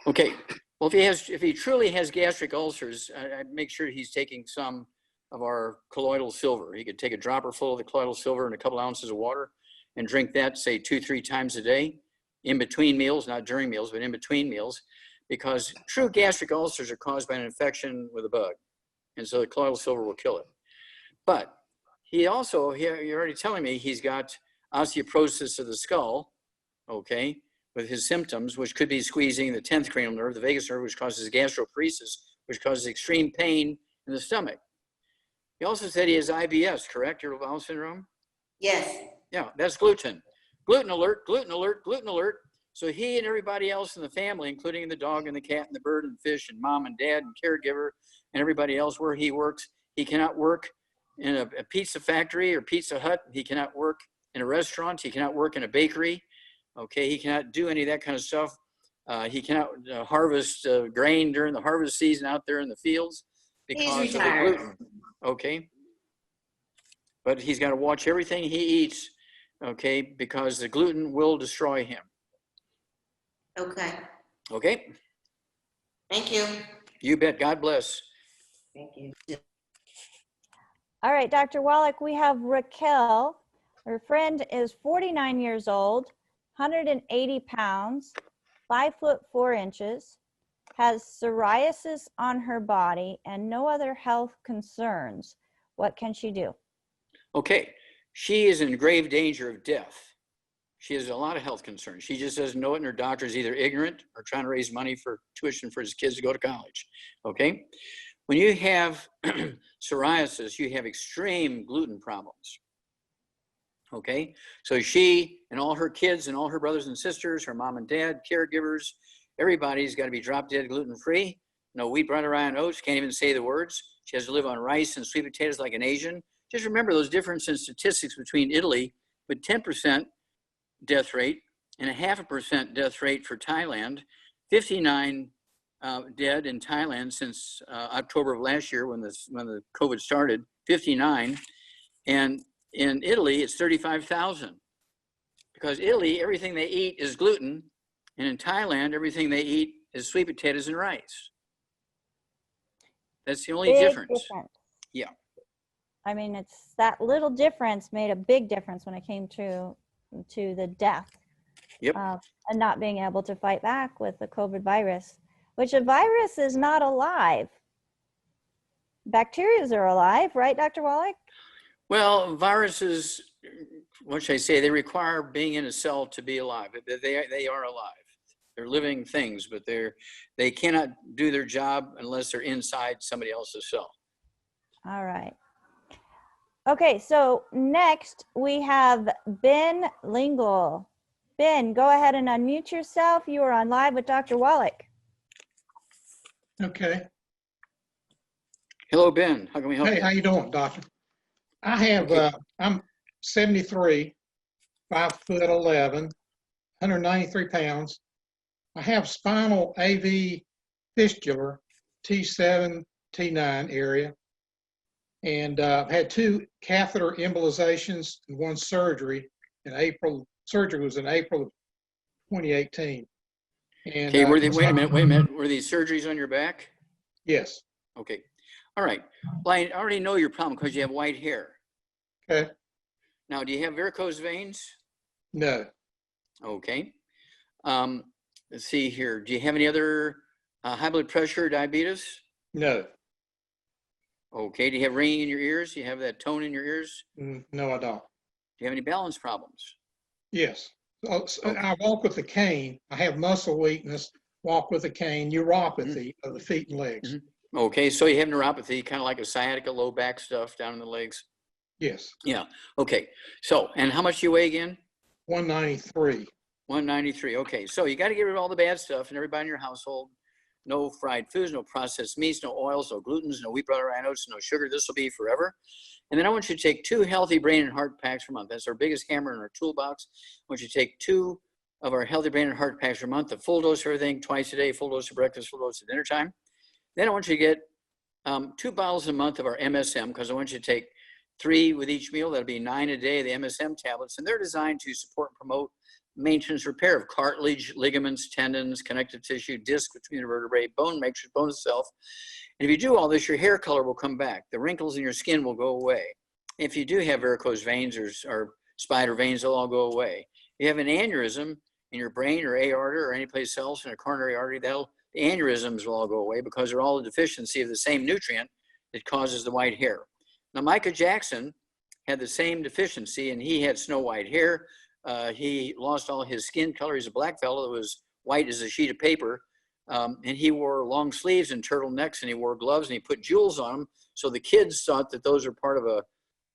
Okay. Well, if he truly has gastric ulcers, I'd make sure he's taking some of our colloidal silver. He could take a dropper full of the colloidal silver and a couple ounces of water and drink that, say 2-3 times a day, in between meals, not during meals, but in between meals, because true gastric ulcers are caused by an infection with a bug. And so the colloidal silver will kill it. But he also, you're already telling me he's got osteoporosis of the skull, okay, with his symptoms, which could be squeezing the 10th cranial nerve, the vagus nerve, which causes gastroparesis, which causes extreme pain in the stomach. He also said he has IBS, correct? Irritable bowel syndrome? Yes. Yeah, that's gluten. Gluten alert, gluten alert, gluten alert. So he and everybody else in the family, including the dog and the cat and the bird and fish and mom and dad and caregiver and everybody else where he works, he cannot work in a pizza factory or Pizza Hut. He cannot work in a restaurant. He cannot work in a bakery. Okay, he cannot do any of that kind of stuff. He cannot harvest grain during the harvest season out there in the fields because of the gluten. Okay, but he's got to watch everything he eats, okay, because the gluten will destroy him. Okay. Okay. Thank you. You bet. God bless. Thank you. All right, Dr. Wallach, we have Raquel. Her friend is 49 years old, 180 pounds, 5'4", has psoriasis on her body and no other health concerns. What can she do? Okay, she is in grave danger of death. She has a lot of health concerns. She just doesn't know it, and her doctor is either ignorant or trying to raise money for tuition for his kids to go to college. Okay, when you have psoriasis, you have extreme gluten problems. Okay, so she and all her kids and all her brothers and sisters, her mom and dad, caregivers, Everybody's got to be drop dead gluten-free. No wheat, bread, or rye, and oats. Can't even say the words. She has to live on rice and sweet potatoes like an Asian. Just remember those differences in statistics between Italy, with 10% death rate and a 0.5% death rate for Thailand, 59 dead in Thailand since October of last year when the COVID started, 59. And in Italy, it's 35,000. Because Italy, everything they eat is gluten. And in Thailand, everything they eat is sweet potatoes and rice. That's the only difference. Yeah. I mean, it's that little difference made a big difference when it came to the death. Yep. And not being able to fight back with the COVID virus, which a virus is not alive. Bacteria are alive, right, Dr. Wallach? Well, viruses, what should I say? They require being in a cell to be alive. They are alive. They're living things, but they cannot do their job unless they're inside somebody else's cell. All right. Okay, so next we have Ben Lingle. Ben, go ahead and unmute yourself. You are on live with Dr. Wallach. Okay. Hello, Ben. How can we help you? Hey, how you doing, doctor? I have, Okay. I'm 73, 5'11", 193 pounds. I have spinal AV fistula, T7, T9 area. And I've had 2 catheter embolizations and 1 surgery in April. Surgery was in April of 2018. And, Okay, wait a minute. Were these surgeries on your back? Yes. Okay. All right. Well, I already know your problem because you have white hair. Okay. Now, do you have varicose veins? No. Okay. Let's see here. Do you have any other high blood pressure or diabetes? No. Okay. Do you have ringing in your ears? Do you have that tone in your ears? No, I don't. Do you have any balance problems? Yes. So Okay. I walk with a cane. I have muscle weakness, walk with a cane, neuropathy of the feet and legs. Mm-hmm. Okay. So you have neuropathy, kind of like a sciatica, low back stuff down in the legs? Yes. Yeah. Okay. So, and how much do you weigh again? 193. 193. Okay. So you got to get rid of all the bad stuff and everybody in your household. No fried foods, no processed meats, no oils, no glutens, no wheat, butter, oats, no sugar. This will be forever. And then I want you to take 2 healthy brain and heart packs per month. That's our biggest hammer in our toolbox. I want you to take 2 of our healthy brain and heart packs per month, a full dose of everything, twice a day, full dose of breakfast, full dose at dinner time. Then I want you to get 2 bottles a month of our MSM, because I want you to take 3 with each meal. That'll be 9 a day, the MSM tablets. And they're designed to support and promote maintenance repair of cartilage, ligaments, tendons, connective tissue, disc between the vertebrae, bone matrix, bone itself. And if you do all this, your hair color will come back. The wrinkles in your skin will go away. If you do have varicose veins or spider veins, they'll all go away. If you have an aneurysm in your brain or aorta or any place else in a coronary artery, the aneurysms will all go away because they're all a deficiency of the same nutrient that causes the white hair. Now, Michael Jackson had the same deficiency, and he had snow white hair. He lost all his skin color. He's a black fellow that was white as a sheet of paper. And he wore long sleeves and turtlenecks, and he wore gloves, and he put jewels on them. So the kids thought that those were part of a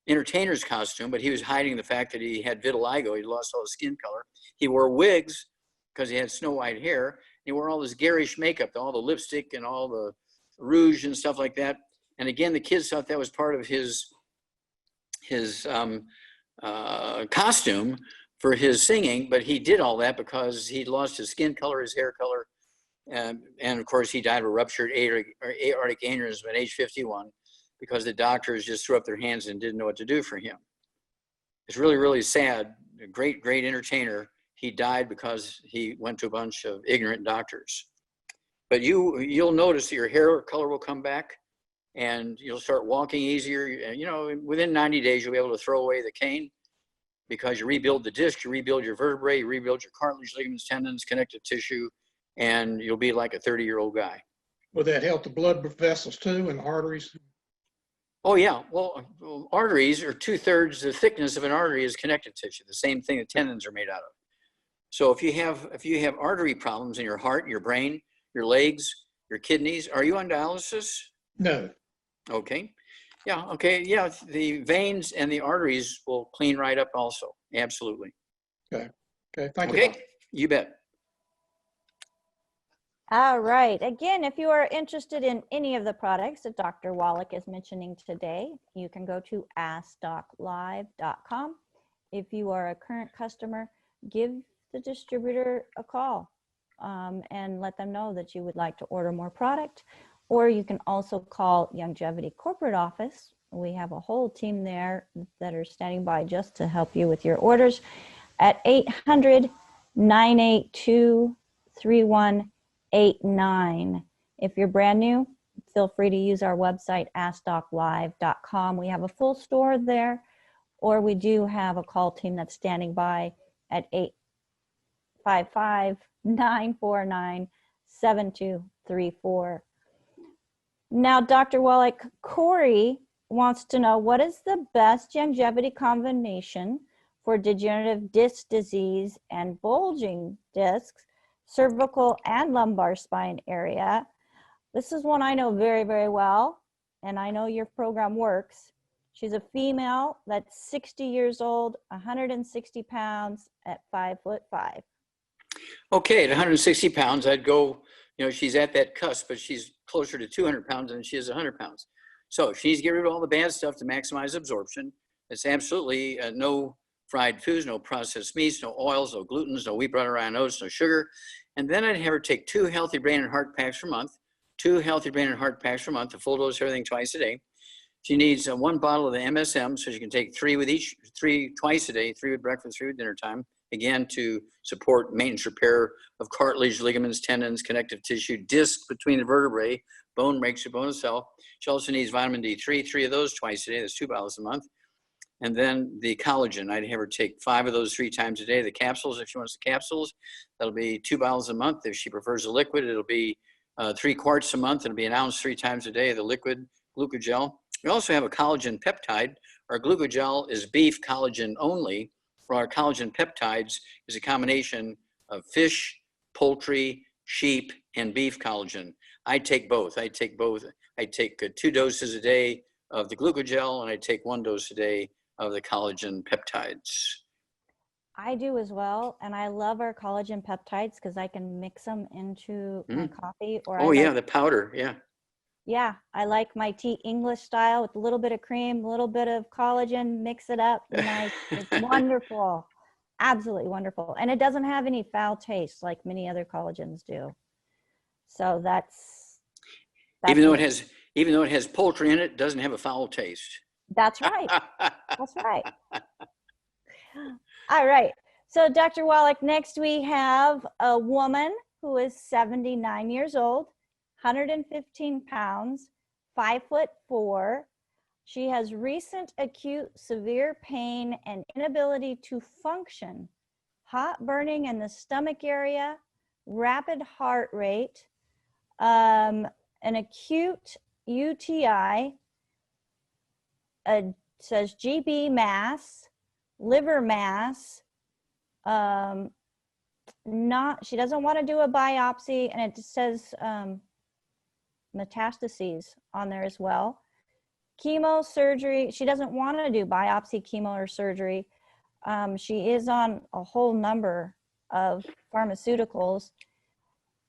entertainer's costume, but he was hiding the fact that he had vitiligo. He lost all his skin color. He wore wigs because he had snow white hair. He wore all this garish makeup, all the lipstick and all the rouge and stuff like that. And again, the kids thought that was part of his costume for his singing, but he did all that because he lost his skin color, his hair color, and of course he died of a ruptured aortic aneurysm at age 51 because the doctors just threw up their hands and didn't know what to do for him. It's really, really sad. A great, great entertainer. He died because he went to a bunch of ignorant doctors. But you'll notice that your hair color will come back, and you'll start walking easier. You know, within 90 days, you'll be able to throw away the cane because you rebuild the disc, you rebuild your vertebrae, you rebuild your cartilage, ligaments, tendons, connective tissue, and you'll be like a 30-year-old guy. Would that help the blood vessels too and arteries? Oh yeah, well, arteries are 2/3 the thickness of an artery is connective tissue, the same thing that tendons are made out of. So if you have artery problems in your heart, your brain, your legs, your kidneys, are you on dialysis? No. Okay. Yeah, okay. Yeah, the veins and the arteries will clean right up also. Absolutely. Okay. Okay. Thank you. Okay, Doctor. you bet. All right. Again, if you are interested in any of the products that Dr. Wallach is mentioning today, you can go to askdoclive.com. If you are a current customer, give the distributor a call and let them know that you would like to order more product. Or you can also call Longevity Corporate Office. We have a whole team there that are standing by just to help you with your orders at 800-982-3189. If you're brand new, feel free to use our website, askdoclive.com. We have a full store there, or we do have a call team that's standing by at 855-949-7234. Now, Dr. Wallach, Corey wants to know, what is the best longevity combination for degenerative disc disease and bulging discs, cervical and lumbar spine area? This is one I know very, very well, and I know your program works. She's a female that's 60 years old, 160 pounds at 5'5". Okay, at 160 pounds, I'd go, she's at that cusp, but she's closer to 200 pounds than she is 100 pounds. So she needs to get rid of all the bad stuff to maximize absorption. It's absolutely no fried foods, no processed meats, no oils, no glutens, no wheat, butter, iron, oats, no sugar. And then I'd have her take 2 healthy brain and heart packs per month, 2 healthy brain and heart packs per month, a full dose of everything twice a day. She needs 1 bottle of the MSM, so she can take 3 twice a day, 3 with breakfast, 3 with dinner time, again, to support maintenance repair of cartilage, ligaments, tendons, connective tissue, disc between the vertebrae, bone makes your bone cell. She also needs vitamin D3, 3 of those twice a day. That's 2 bottles a month. And then the collagen, I'd have her take 5 of those 3 times a day. The capsules, if she wants the capsules, that'll be 2 bottles a month. If she prefers the liquid, it'll be 3 quarts a month. It'll be an ounce 3 times a day, the liquid glucogel. We also have a collagen peptide. Our glucogel is beef collagen only. For our collagen peptides is a combination of fish, poultry, sheep, and beef collagen. I take both. I take 2 doses a day of the glucogel, and I take 1 dose a day of the collagen peptides. I do as well, and I love our collagen peptides because I can mix them into my coffee. Or the powder, yeah. Yeah, I like my tea English style with a little bit of cream, a little bit of collagen, mix it up. Nice. It's wonderful. Absolutely wonderful. And it doesn't have any foul taste like many other collagens do. So that's even though it has poultry in it, it doesn't have a foul taste. That's right. That's right. All right. So Dr. Wallach, next we have a woman who is 79 years old, 115 pounds, 5'4". She has recent acute severe pain and inability to function, hot burning in the stomach area, rapid heart rate, an acute UTI, says GB mass, liver mass, she doesn't want to do a biopsy, and it says metastases on there as well. Chemo, surgery, she doesn't want to do biopsy, chemo, or surgery. She is on a whole number of pharmaceuticals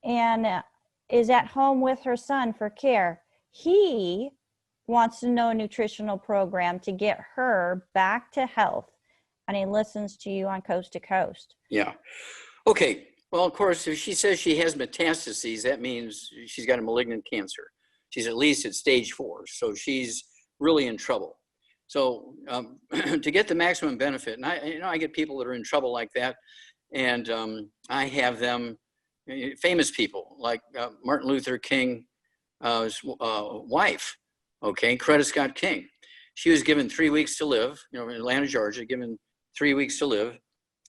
and is at home with her son for care. He wants to know a nutritional program to get her back to health, and he listens to you on Coast to Coast. Yeah. Okay. Well, of course, if she says she has metastases, that means she's got a malignant cancer. She's at least at stage 4, so she's really in trouble. So to get the maximum benefit, and I get people that are in trouble like that, and I have them, famous people like Martin Luther King's wife, okay, Coretta Scott King. She was given 3 weeks to live, in Atlanta, Georgia, given 3 weeks to live,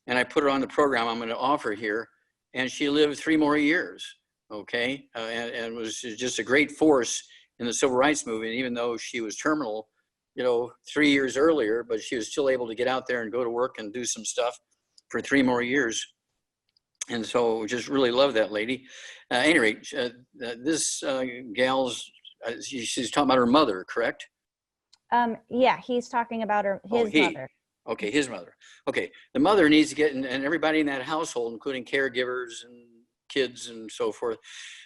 and I put her on the program I'm going to offer here, and she lived 3 more years, okay, and was just a great force in the civil rights movement, even though she was terminal, 3 years earlier, but she was still able to get out there and go to work and do some stuff for 3 more years. And so just really love that lady. At any rate, this gal's, she's talking about her mother, correct? Yeah, he's talking about his mother. Okay, his mother. Okay, the mother needs to get, and everybody in that household, including caregivers and kids and so forth,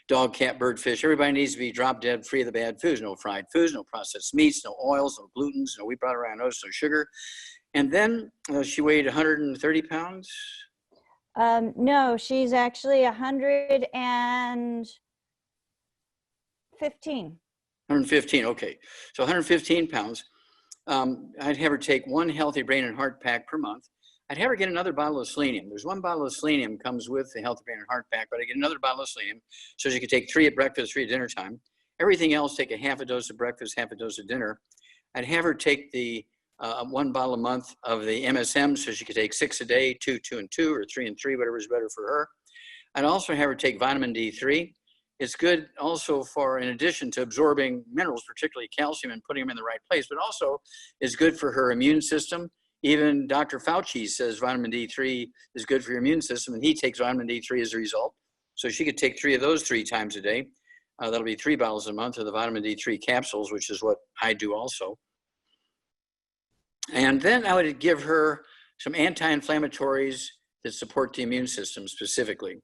dog, cat, bird, fish. Everybody needs to be drop dead free of the bad foods. No fried foods, no processed meats, no oils, no glutens, no wheat, butter, no sugar. And then she weighed 130 pounds. No, she's actually 115. 115, okay. So 115 pounds. I'd have her take 1 healthy brain and heart pack per month. I'd have her get another bottle of selenium. There's 1 bottle of selenium comes with the healthy brain and heart pack, but I get another bottle of selenium so she could take 3 at breakfast, 3 at dinner time. Everything else, take a half a dose at breakfast, half a dose at dinner. I'd have her take the 1 bottle a month of the MSM so she could take 6 a day, 2, 2, and 2, or 3 and 3, whatever is better for her. I'd also have her take vitamin D3. It's good also for, in addition to absorbing minerals, particularly calcium, and putting them in the right place, but also is good for her immune system. Even Dr. Fauci says vitamin D3 is good for your immune system, and he takes vitamin D3 as a result. So she could take 3 of those 3 times a day. That'll be 3 bottles a month of the vitamin D3 capsules, which is what I do also. And then I would give her some anti-inflammatories that support the immune system specifically.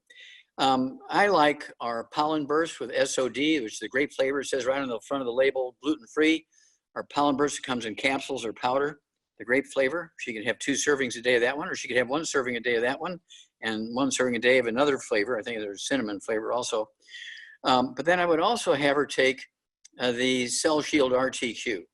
I like our pollen burst with SOD, which is the grape flavor. It says right on the front of the label, gluten-free. Our pollen burst comes in capsules or powder, the grape flavor. She could have 2 servings a day of that one, or she could have 1 serving a day of that one and 1 serving a day of another flavor. I think there's cinnamon flavor also. But then I would also have her take the Cell Shield RTQ.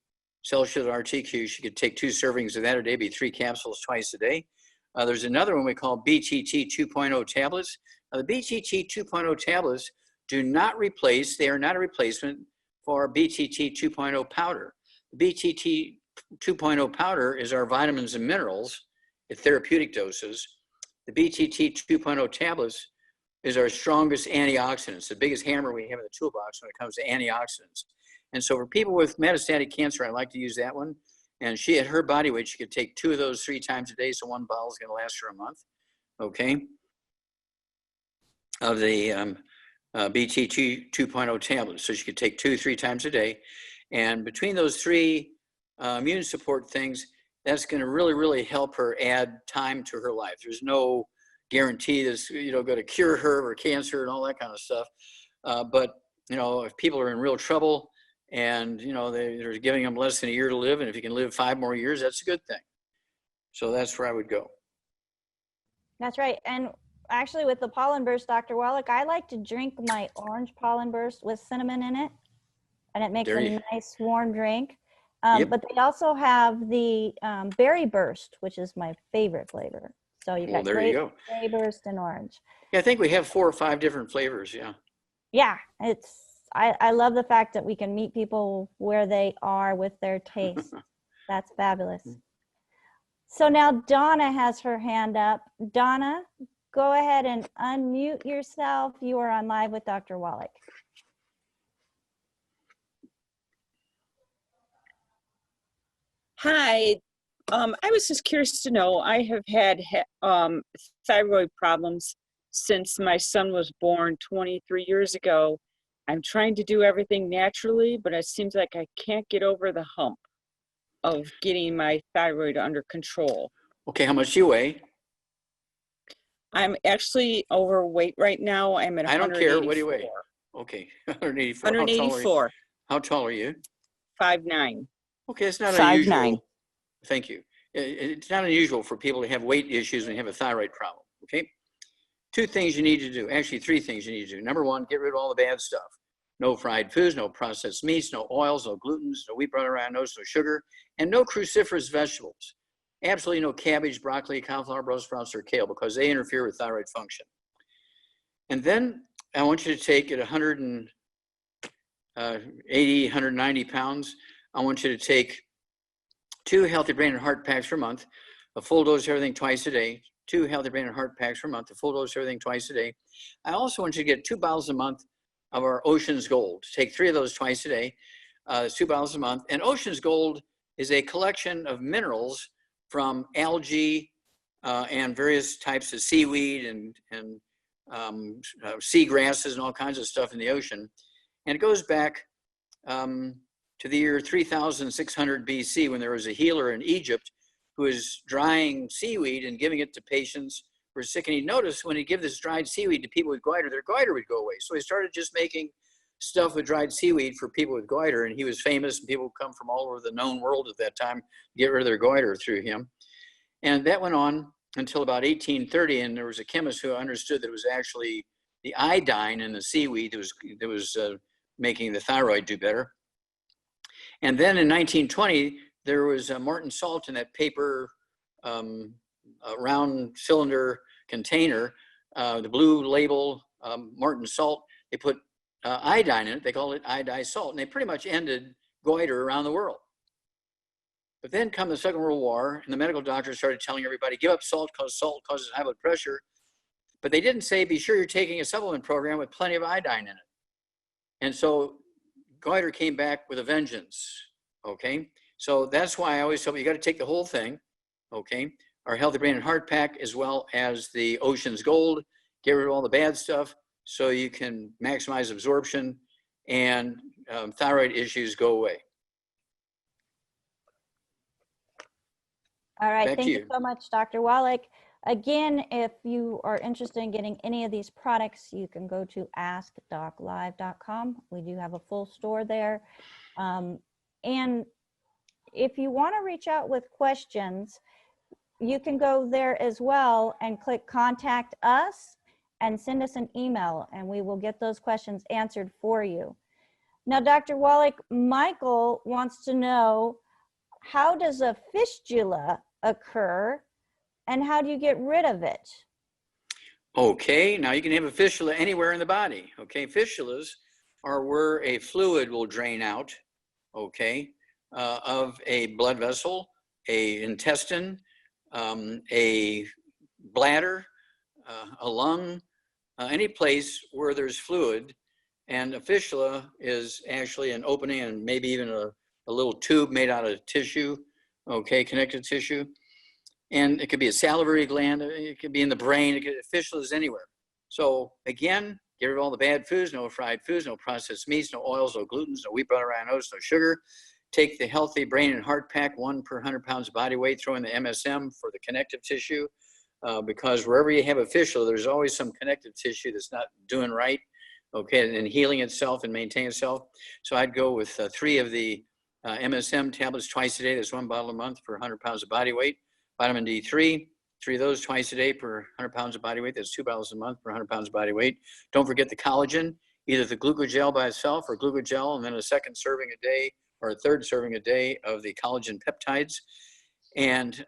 Cell Shield RTQ, she could take 2 servings of that a day, be 3 capsules twice a day. There's another one we call BTT 2.0 tablets. The BTT 2.0 tablets do not replace, they are not a replacement for BTT 2.0 powder. The BTT 2.0 powder is our vitamins and minerals at therapeutic doses. The BTT 2.0 tablets is our strongest antioxidants, the biggest hammer we have in the toolbox when it comes to antioxidants. And so for people with metastatic cancer, I like to use that one. And she, at her body weight, she could take 2 of those 3 times a day, so 1 bottle is going to last her a month, okay, of the BTT 2.0 tablets. So she could take 2, 3 times a day. And between those 3 immune support things, that's going to really, really help her add time to her life. There's no guarantee that's, you know, going to cure her or cancer and all that kind of stuff. But, you know, if people are in real trouble and, you know, they're giving them less than a year to live, and if you can live 5 more years, that's a good thing. So that's where I would go. That's right. And actually with the pollen burst, Dr. Wallach, I like to drink my orange pollen burst with cinnamon in it, and it makes a nice warm drink. Yep. But they also have the berry burst, which is my favorite flavor. So you got there you go. berry burst and orange. Yeah, I think we have 4 or 5 different flavors. Yeah. Yeah, I love the fact that we can meet people where they are with their taste. That's fabulous. So now Donna has her hand up. Donna, go ahead and unmute yourself. You are on live with Dr. Wallach. Hi, I was just curious to know, I have had thyroid problems since my son was born 23 years ago. I'm trying to do everything naturally, but it seems like I can't get over the hump of getting my thyroid under control. Okay, how much do you weigh? I'm actually overweight right now. I'm at 184. I don't care. What do you weigh? Okay, 184. 184. How tall are you? 5'9". Okay, it's not 5'9". unusual. Thank you. It's not unusual for people to have weight issues when you have a thyroid problem, okay? 2 things you need to do, actually 3 things you need to do. Number 1, get rid of all the bad stuff. No fried foods, no processed meats, no oils, no glutens, no wheat, butter, no sugar, and no cruciferous vegetables. Absolutely no cabbage, broccoli, cauliflower, Brussels sprouts, or kale, because they interfere with thyroid function. And then I want you to take at 180, 190 pounds, I want you to take 2 healthy brain and heart packs per month, a full dose of everything twice a day, 2 healthy brain and heart packs per month, a full dose of everything twice a day. I also want you to get 2 bottles a month of our Ocean's Gold. Take 3 of those twice a day, 2 bottles a month. And Ocean's Gold is a collection of minerals from algae and various types of seaweed and sea grasses and all kinds of stuff in the ocean. And it goes back to the year 3600 BC, when there was a healer in Egypt who was drying seaweed and giving it to patients were sick, and he noticed when he give this dried seaweed to people with goiter, their goiter would go away. So he started just making stuff with dried seaweed for people with goiter, and he was famous, and people would come from all over the known world at that time to get rid of their goiter through him. And that went on until about 1830, and there was a chemist who understood that it was actually the iodine in the seaweed that was making the thyroid do better. And then in 1920, there was a Martin salt in that paper round cylinder container, the blue label Martin salt. They put iodine in it. They called it iodized salt, and they pretty much ended goiter around the world. But then come the Second World War, and the medical doctors started telling everybody, give up salt because salt causes high blood pressure. But they didn't say, be sure you're taking a supplement program with plenty of iodine in it. And so goiter came back with a vengeance, okay? So that's why I always tell you, you got to take the whole thing, okay? Our Healthy Brain and Heart Pack, as well as the Ocean's Gold, get rid of all the bad stuff so you can maximize absorption and thyroid issues go away. All right, Back thank to you you. so much, Dr. Wallach. Again, if you are interested in getting any of these products, you can go to askdoclive.com. We do have a full store there. And if you want to reach out with questions, you can go there as well and click contact us and send us an email, and we will get those questions answered for you. Now, Dr. Wallach, Michael wants to know, how does a fistula occur and how do you get rid of it? Okay, now you can have a fistula anywhere in the body. Okay, fistulas are where a fluid will drain out, okay, of a blood vessel, a intestine, a bladder, a lung, any place where there's fluid. And a fistula is actually an opening and maybe even a little tube made out of tissue, okay, connective tissue. And it could be a salivary gland, it could be in the brain, fistula is anywhere. So again, get rid of all the bad foods, no fried foods, no processed meats, no oils, no glutens, no wheat, butter, iron, oats, no sugar. Take the Healthy Brain and Heart Pack, 1 per 100 pounds of body weight, throw in the MSM for the connective tissue, because wherever you have a fistula, there's always some connective tissue that's not doing right, okay, and healing itself and maintaining itself. So I'd go with 3 of the MSM tablets twice a day. That's 1 bottle a month for 100 pounds of body weight. Vitamin D3, 3 of those twice a day per 100 pounds of body weight. That's 2 bottles a month per 100 pounds of body weight. Don't forget the collagen, either the glucogel by itself or glucogel, and then a second serving a day or a third serving a day of the collagen peptides. And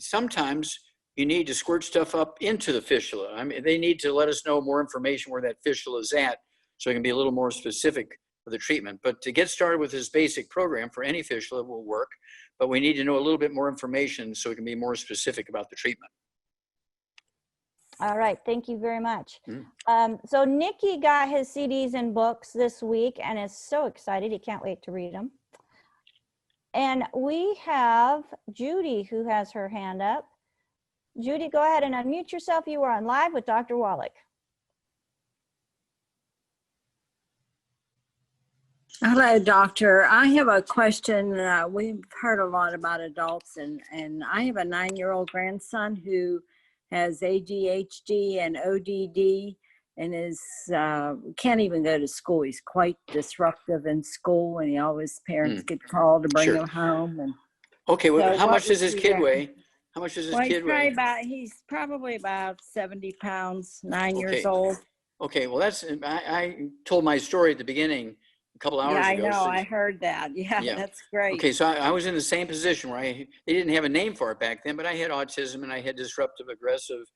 sometimes you need to squirt stuff up into the fistula. I mean, they need to let us know more information where that fistula is at so it can be a little more specific for the treatment. But to get started with this basic program for any fistula will work, but we need to know a little bit more information so we can be more specific about the treatment. All right, thank you very much. So Nikki got his CDs and books this week and is so excited. He can't wait to read them. And we have Judy who has her hand up. Judy, go ahead and unmute yourself. You are on live with Dr. Wallach. Hello, doctor. I have a question. We've heard a lot about adults, and I have a 9-year-old grandson who has ADHD and ODD and is can't even go to school. He's quite disruptive in school, and he always, parents get called to bring him home. And okay, well, so how much does this kid weigh? How much does this kid weigh? He's probably about 70 pounds, 9 years old. Okay, well, that's, I told my story at the beginning a couple hours ago. Yeah, I know, so I heard that. Yeah, that's great. Okay, so I was in the same position where they didn't have a name for it back then, but I had autism and I had disruptive, aggressive,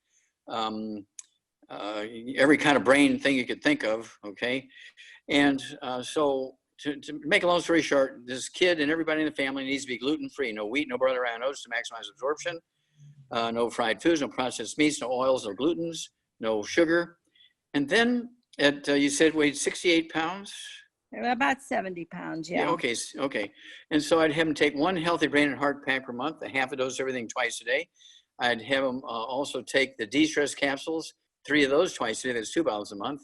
every kind of brain thing you could think of, okay? And so to make a long story short, this kid and everybody in the family needs to be gluten-free. No wheat, no butter, iron, oats to maximize absorption. No fried foods, no processed meats, no oils, no glutens, no sugar. And then you said weighed 68 pounds? About 70 pounds, yeah. Okay. And so I'd have him take 1 Healthy Brain and Heart Pack per month, a half a dose of everything twice a day. I'd have him also take the de-stress capsules, 3 of those twice a day, that's 2 bottles a month.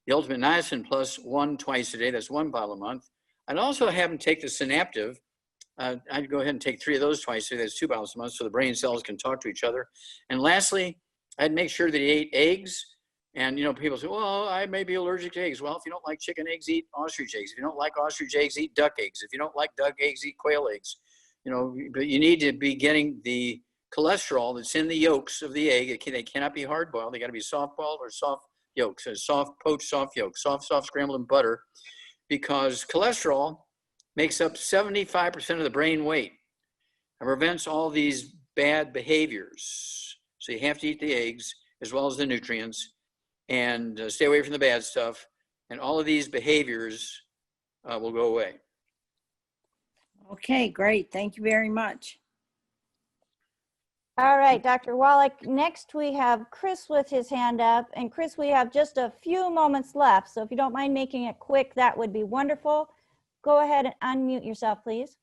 The Ultimate Niacin Plus, 1 twice a day, that's 1 bottle a month. I'd also have him take the Synaptive. I'd go ahead and take 3 of those twice a day, that's 2 bottles a month, so the brain cells can talk to each other. And lastly, I'd make sure that he ate eggs. And, you know, people say, well, I may be allergic to eggs. Well, if you don't like chicken eggs, eat ostrich eggs. If you don't like ostrich eggs, eat duck eggs. If you don't like duck eggs, eat quail eggs. You know, but you need to be getting the cholesterol that's in the yolks of the egg. They cannot be hard boiled. They got to be soft boiled or soft yolks, so soft poached soft yolks, soft scrambled in butter, because cholesterol makes up 75% of the brain weight and prevents all these bad behaviors. So you have to eat the eggs as well as the nutrients, and stay away from the bad stuff. And all of these behaviors will go away. Okay, great. Thank you very much. All right, Dr. Wallach. Next, we have Chris with his hand up. And Chris, we have just a few moments left. So if you don't mind making it quick, that would be wonderful. Go ahead and unmute yourself, please.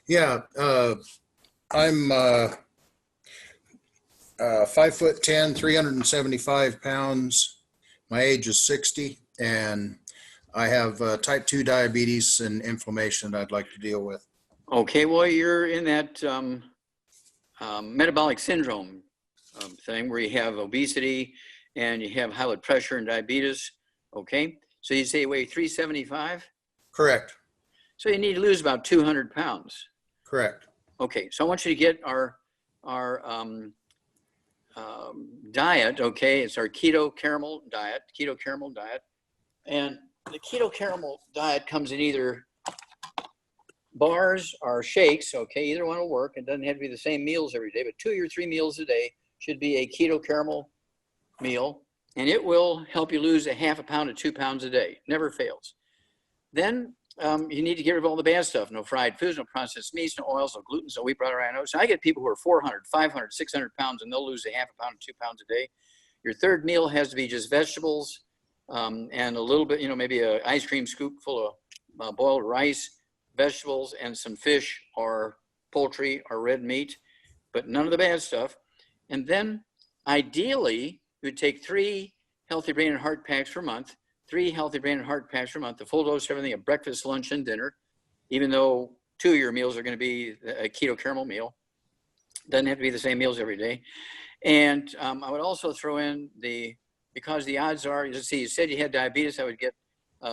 Yeah, I'm 5'10", 375 pounds. My age is 60, and I have type 2 diabetes and inflammation that I'd like to deal with. Okay, well, you're in that metabolic syndrome thing where you have obesity and you have high blood pressure and diabetes. Okay, so you say you weigh 375? Correct. So you need to lose about 200 pounds. Correct. Okay, so I want you to get our diet. Okay, it's our keto caramel diet. And the keto caramel diet comes in either bars or shakes. Okay, either one will work. It doesn't have to be the same meals every day, but 2 or 3 meals a day should be a keto caramel meal, and it will help you lose a half a pound to 2 pounds a day. Never fails. Then you need to get rid of all the bad stuff. No fried foods, no processed meats, no oils, no gluten, no wheat, butter, iron. So I get people who are 400, 500, 600 pounds, and they'll lose a half a pound to 2 pounds a day. Your third meal has to be just vegetables and a little bit, you know, maybe an ice cream scoop full of boiled rice, vegetables, and some fish or poultry or red meat, but none of the bad stuff. And then ideally, you would take 3 healthy brain and heart packs per month, 3 healthy brain and heart packs per month, the full dose of everything at breakfast, lunch, and dinner, even though 2 of your meals are going to be a keto caramel meal. Doesn't have to be the same meals every day. And I would also throw in because the odds are, let's see, you said you had diabetes, I would get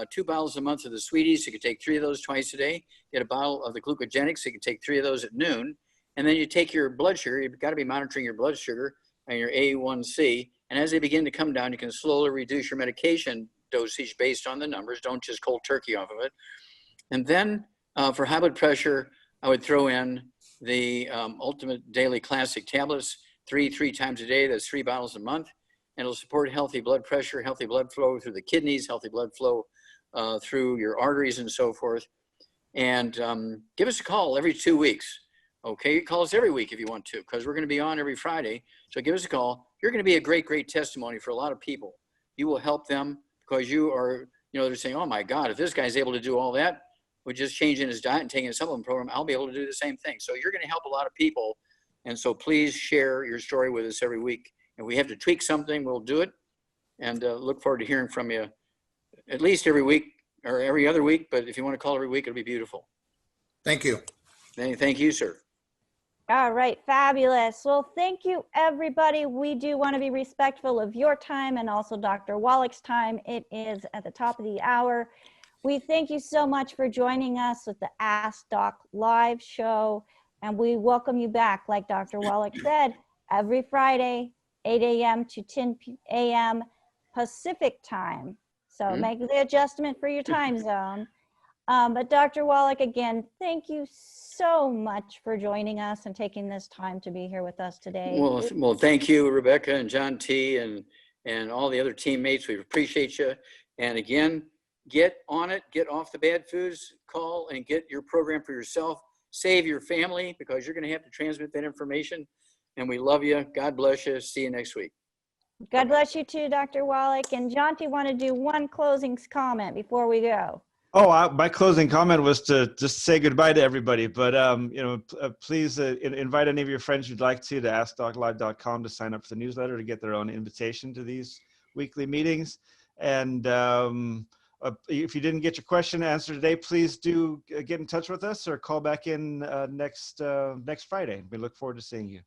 2 bottles a month of the sweeties. You could take 3 of those twice a day. Get a bottle of the glucogenics. You could take 3 of those at noon. And then you take your blood sugar. You've got to be monitoring your blood sugar and your A1C. And as they begin to come down, you can slowly reduce your medication dosage based on the numbers. Don't just cold turkey off of it. And then for high blood pressure, I would throw in the Ultimate Daily Classic tablets, 3 times a day. That's 3 bottles a month. And it'll support healthy blood pressure, healthy blood flow through the kidneys, healthy blood flow through your arteries and so forth. And give us a call every 2 weeks. Okay, call us every week if you want to, because we're going to be on every Friday. So give us a call. You're going to be a great, great testimony for a lot of people. You will help them because you are, you know, they're saying, oh my God, if this guy's able to do all that with just changing his diet and taking a supplement program, I'll be able to do the same thing. So you're going to help a lot of people. And so please share your story with us every week. If we have to tweak something, we'll do it. And look forward to hearing from you at least every week or every other week. But if you want to call every week, it'll be beautiful. Thank you. Thank you, sir. All right, fabulous. Well, thank you, everybody. We do want to be respectful of your time and also Dr. Wallach's time. It is at the top of the hour. We thank you so much for joining us with the Ask Doc live show. And we welcome you back, like Dr. Wallach said, every Friday, 8 a.m. to 10 a.m. Pacific time. So make the adjustment for your time zone. But Dr. Wallach, again, thank you so much for joining us and taking this time to be here with us today. Well, thank you, Rebecca and John T. and all the other teammates. We appreciate you. And again, get on it, get off the bad foods, call and get your program for yourself. Save your family because you're going to have to transmit that information. And we love you. God bless you. See you next week. God bless you too, Dr. Wallach. And John T, want to do one closing comment before we go? Oh, my closing comment was to just say goodbye to everybody. But, please invite any of your friends you'd like to AskDocLive.com to sign up for the newsletter to get their own invitation to these weekly meetings. And if you didn't get your question answered today, please do get in touch with us or call back in next Friday. We look forward to seeing you.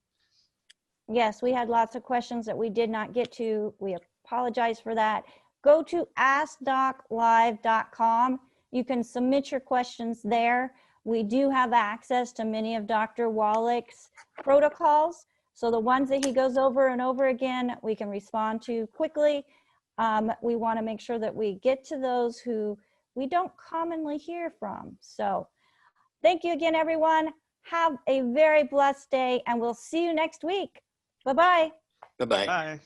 Yes, we had lots of questions that we did not get to. We apologize for that. Go to askdoclive.com. You can submit your questions there. We do have access to many of Dr. Wallach's protocols. So the ones that he goes over and over again, we can respond to quickly. We want to make sure that we get to those who we don't commonly hear from. So thank you again, everyone. Have a very blessed day, and we'll see you next week. Bye-bye. Bye-bye. Bye.